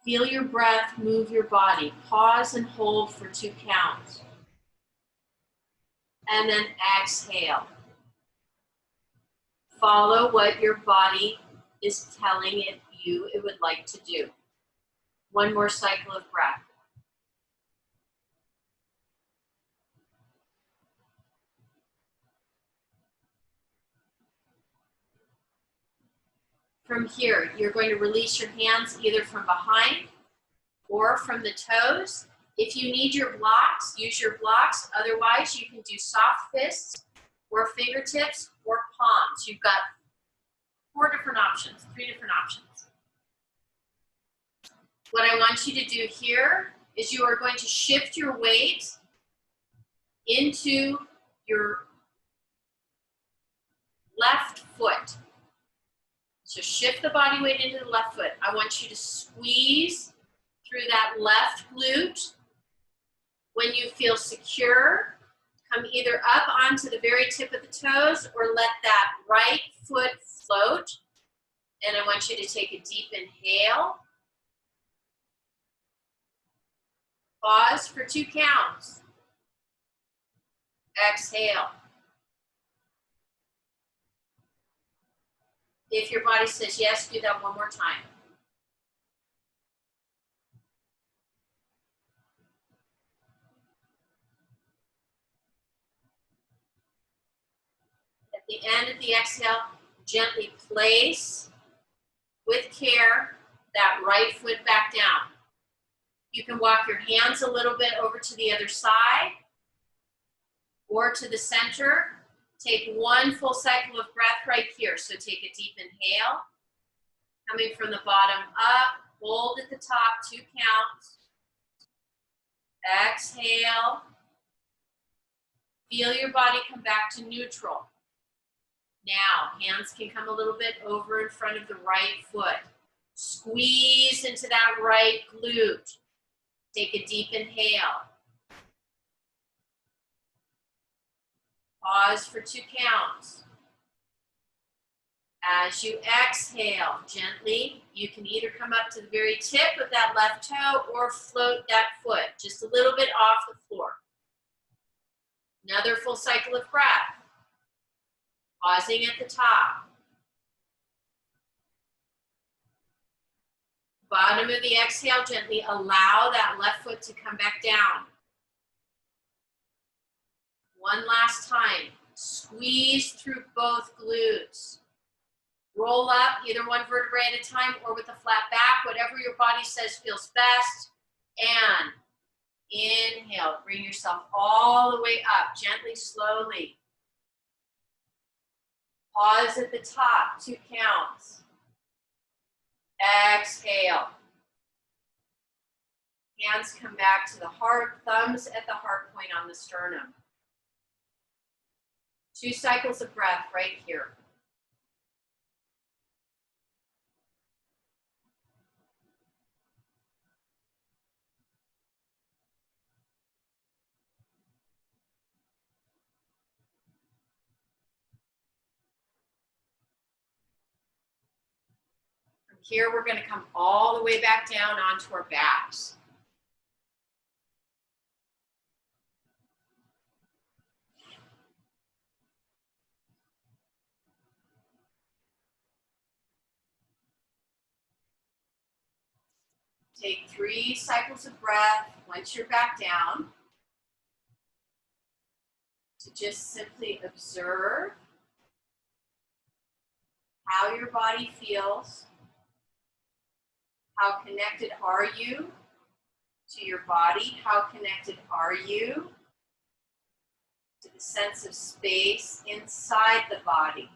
Feel your breath move your body. Pause and hold for 2 counts. And then exhale. Follow what your body is telling you it would like to do. One more cycle of breath. From here, you're going to release your hands either from behind or from the toes. If you need your blocks, use your blocks. Otherwise, you can do soft fists or fingertips or palms. You've got 4 different options, 3 different options. What I want you to do here is you are going to shift your weight into your left foot. So shift the body weight into the left foot. I want you to squeeze through that left glute. When you feel secure, come either up onto the very tip of the toes or let that right foot float. And I want you to take a deep inhale. Pause for 2 counts. Exhale. If your body says yes, do that one more time. At the end of the exhale, gently place, with care, that right foot back down. You can walk your hands a little bit over to the other side or to the center. Take 1 full cycle of breath right here. So take a deep inhale. Coming from the bottom up, hold at the top, 2 counts. Exhale. Feel your body come back to neutral. Now, hands can come a little bit over in front of the right foot. Squeeze into that right glute. Take a deep inhale. Pause for 2 counts. As you exhale, gently, you can either come up to the very tip of that left toe or float that foot just a little bit off the floor. Another full cycle of breath. Pausing at the top. Bottom of the exhale, gently allow that left foot to come back down. One last time. Squeeze through both glutes. Roll up either 1 vertebrae at a time or with a flat back, whatever your body says feels best. And inhale, bring yourself all the way up, gently, slowly. Pause at the top, 2 counts. Exhale. Hands come back to the heart, thumbs at the heart point on the sternum. 2 cycles of breath right here. Here we're going to come all the way back down onto our backs. Take 3 cycles of breath once you're back down to just simply observe how your body feels. How connected are you to your body? How connected are you to the sense of space inside the body?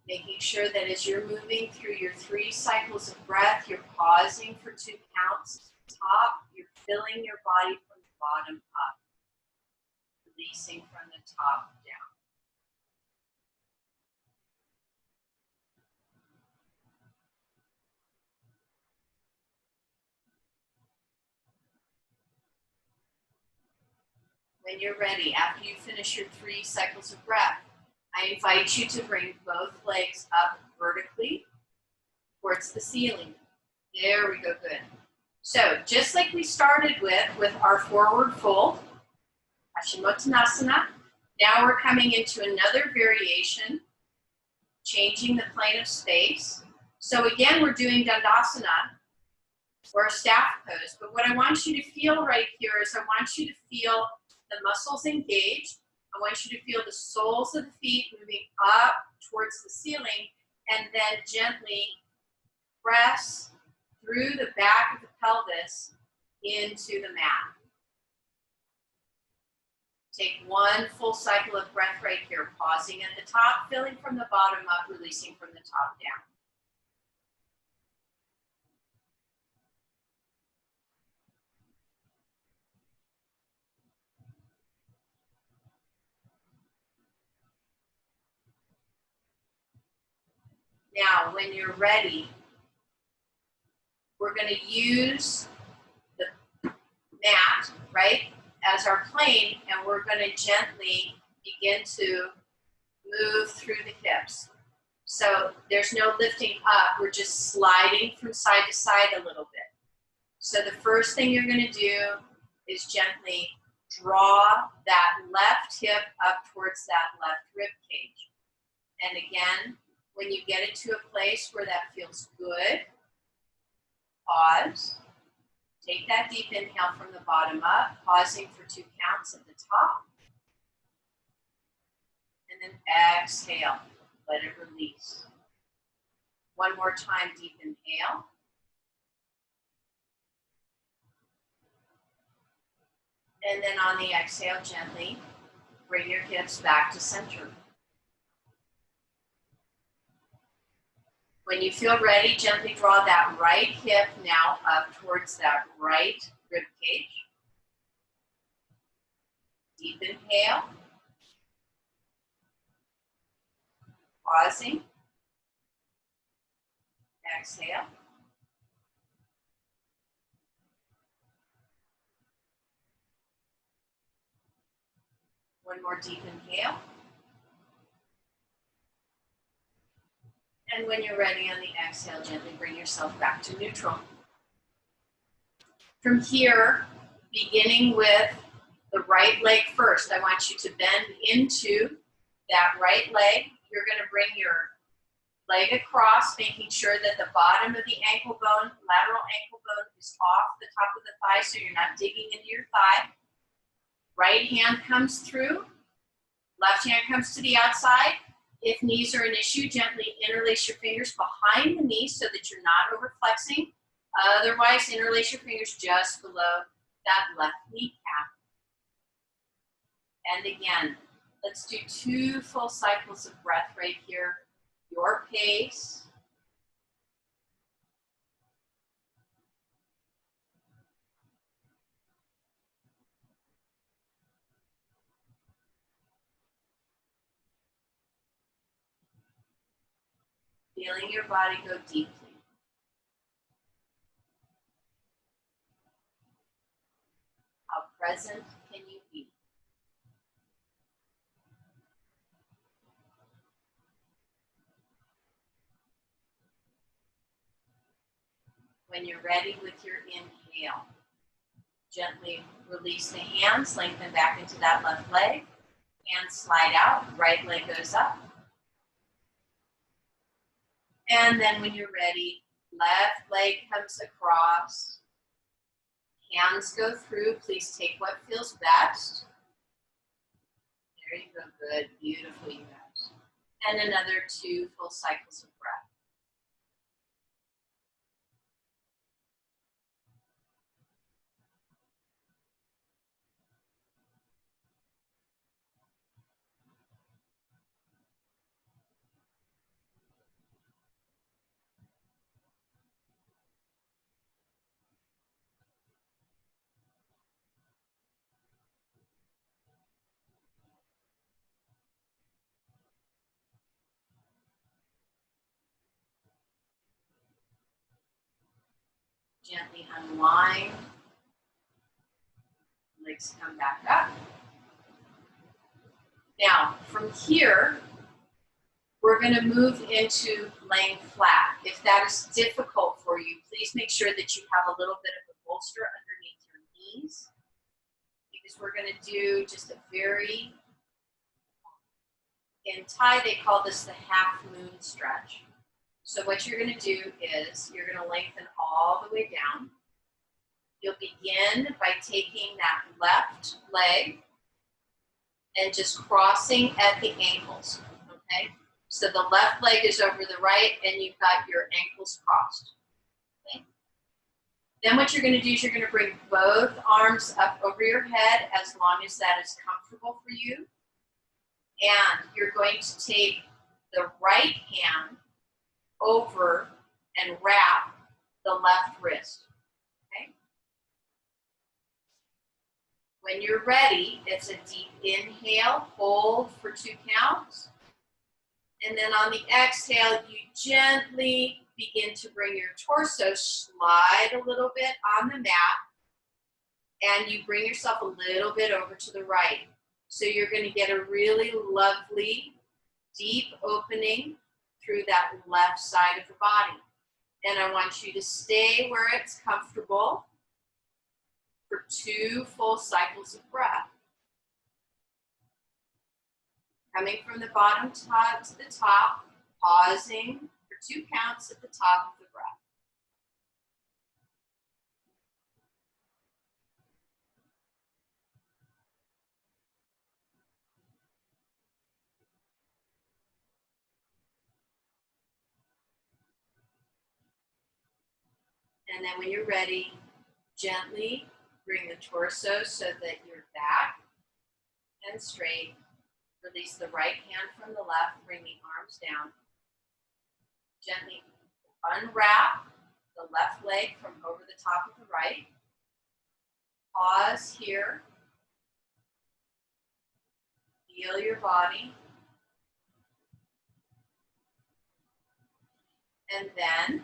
Making sure that as you're moving through your 3 cycles of breath, you're pausing for 2 counts. Top, you're filling your body from the bottom up, releasing from the top down. When you're ready, after you finish your 3 cycles of breath, I invite you to bring both legs up vertically towards the ceiling. There we go, good. So just like we started with our forward fold, Paschimottanasana, now we're coming into another variation, changing the plane of space. So again, we're doing Dandasana, or a staff pose, but what I want you to feel right here is I want you to feel the muscles engaged. I want you to feel the soles of the feet moving up towards the ceiling, and then gently press through the back of the pelvis into the mat. Take 1 full cycle of breath right here, pausing at the top, filling from the bottom up, releasing from the top down. Now, when you're ready, we're going to use the mat, right, as our plane, and we're going to gently begin to move through the hips. So there's no lifting up, we're just sliding from side to side a little bit. So the first thing you're going to do is gently draw that left hip up towards that left rib cage. And again, when you get it to a place where that feels good, pause. Take that deep inhale from the bottom up, pausing for 2 counts at the top. And then exhale, let it release. 1 more time, deep inhale. And then on the exhale, gently bring your hips back to center. When you feel ready, gently draw that right hip now up towards that right rib cage. Deep inhale. Pausing. Exhale. One more deep inhale. And when you're ready on the exhale, gently bring yourself back to neutral. From here, beginning with the right leg first, I want you to bend into that right leg. You're going to bring your leg across, making sure that the bottom of the ankle bone, lateral ankle bone, is off the top of the thigh so you're not digging into your thigh. Right hand comes through, left hand comes to the outside. If knees are an issue, gently interlace your fingers behind the knees so that you're not overflexing. Otherwise, interlace your fingers just below that left kneecap. And again, let's do 2 full cycles of breath right here. Your pace. Feeling your body go deeply. How present can you be? When you're ready with your inhale, gently release the hands, lengthen back into that left leg. Hands slide out, right leg goes up. And then when you're ready, left leg comes across. Hands go through. Please take what feels best. There you go. Good. Beautiful, you guys. And another 2 full cycles of breath. Gently unwind. Legs come back up. Now, from here, we're going to move into laying flat. If that is difficult for you, please make sure that you have a little bit of a bolster underneath your knees, because we're going to do just a very, in Thai they call this the half moon stretch. So what you're going to do is you're going to lengthen all the way down. You'll begin by taking that left leg and just crossing at the ankles, okay? So the left leg is over the right and you've got your ankles crossed, okay? Then what you're gonna do is you're gonna bring both arms up over your head as long as that is comfortable for you. And you're going to take the right hand over and wrap the left wrist, okay? When you're ready, it's a deep inhale, hold for 2 counts. And then on the exhale, you gently begin to bring your torso, slide a little bit on the mat, and you bring yourself a little bit over to the right. So you're going to get a really lovely, deep opening through that left side of the body. And I want you to stay where it's comfortable for 2 full cycles of breath. Coming from the bottom to the top, pausing for 2 counts at the top of the breath. And then when you're ready, gently bring the torso so that you're back and straight. Release the right hand from the left, bring the arms down. Gently unwrap the left leg from over the top of the right. Pause here. Feel your body. And then,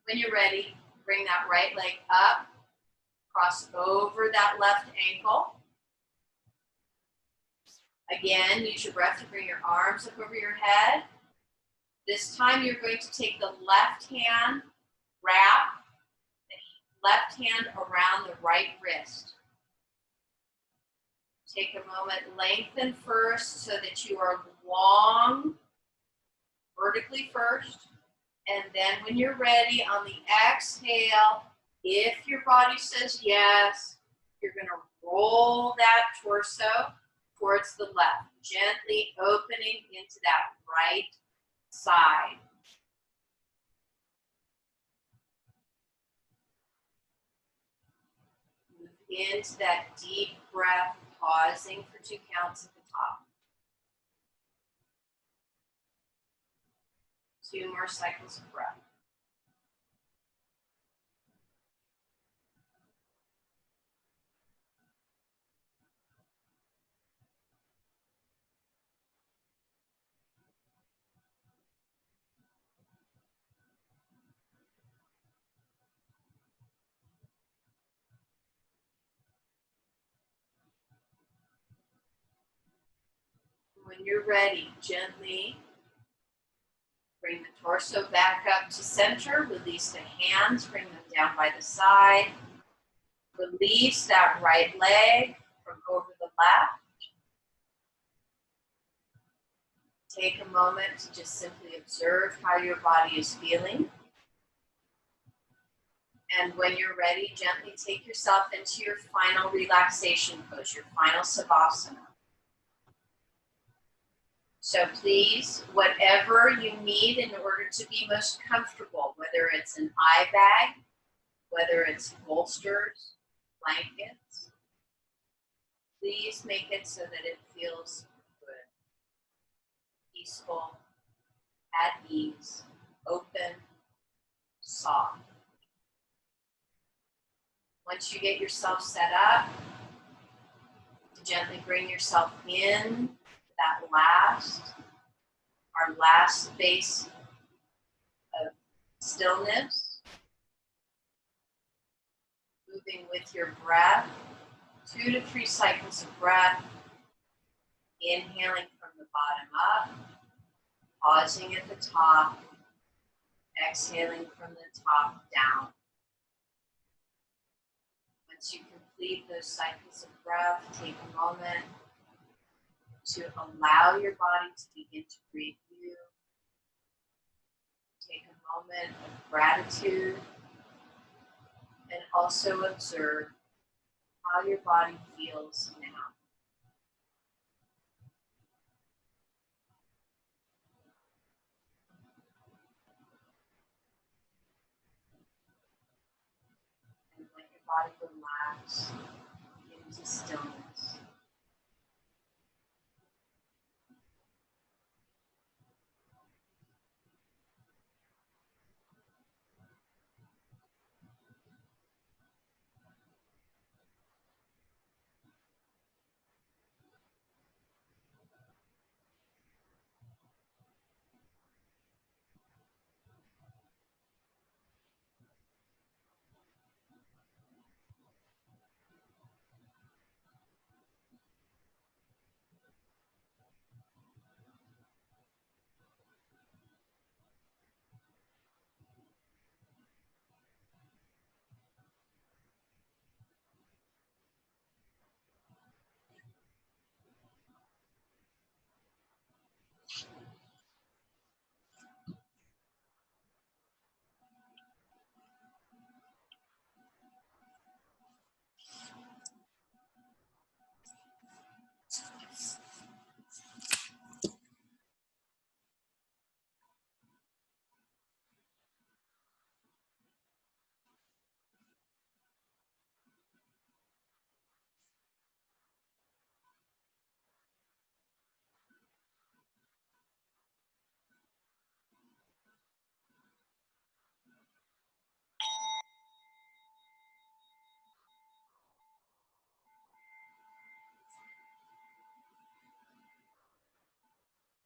when you're ready, bring that right leg up, cross over that left ankle. Again, use your breath to bring your arms up over your head. This time you're going to take the left hand, wrap the left hand around the right wrist. Take a moment, lengthen first so that you are long, vertically first. And then when you're ready, on the exhale, if your body says yes, you're going to roll that torso towards the left, gently opening into that right side. Move into that deep breath, pausing for 2 counts at the top. 2 more cycles of breath. When you're ready, gently bring the torso back up to center, release the hands, bring them down by the side. Release that right leg from over the left. Take a moment to just simply observe how your body is feeling. And when you're ready, gently take yourself into your final relaxation pose, your final savasana. So please, whatever you need in order to be most comfortable, whether it's an eye bag, whether it's bolsters, blankets, please make it so that it feels good, peaceful, at ease, open, soft. Once you get yourself set up, to gently bring yourself in to our last space of stillness, moving with your breath, 2 to 3 cycles of breath, inhaling from the bottom up, pausing at the top, exhaling from the top down. Once you complete those cycles of breath, take a moment to allow your body to begin to breathe you. Take a moment of gratitude and also observe how your body feels now. And let your body relax into stillness.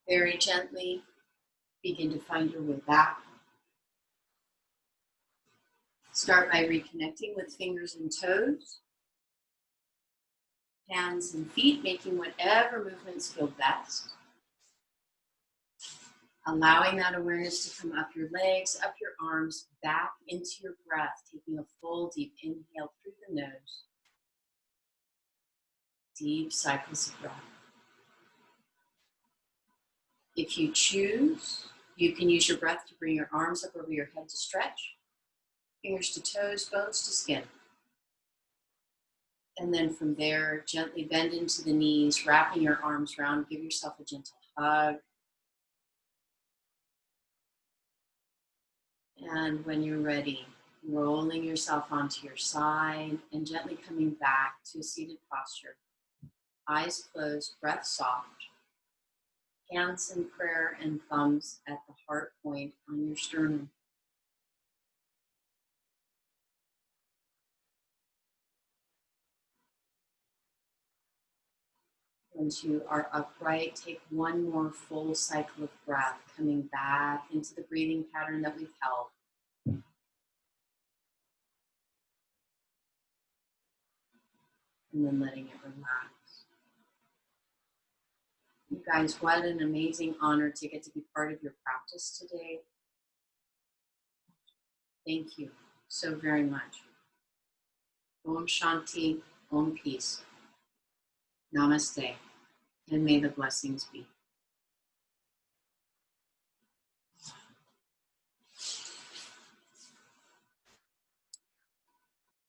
Very gently begin to find your way back. Start by reconnecting with fingers and toes, hands and feet, making whatever movements feel best. Allowing that awareness to come up your legs, up your arms, back into your breath, taking a full deep inhale through the nose. Deep cycles of breath. If you choose, you can use your breath to bring your arms up over your head to stretch, fingers to toes, bones to skin. And then from there, gently bend into the knees, wrapping your arms around, give yourself a gentle hug. And when you're ready, rolling yourself onto your side and gently coming back to a seated posture. Eyes closed, breath soft. Hands in prayer and thumbs at the heart point on your sternum. Once you are upright, take one more full cycle of breath, coming back into the breathing pattern that we've held. And then letting it relax. You guys, what an amazing honor to get to be part of your practice today. Thank you. so very much. Om Shanti, Om Peace. Namaste, and may the blessings be.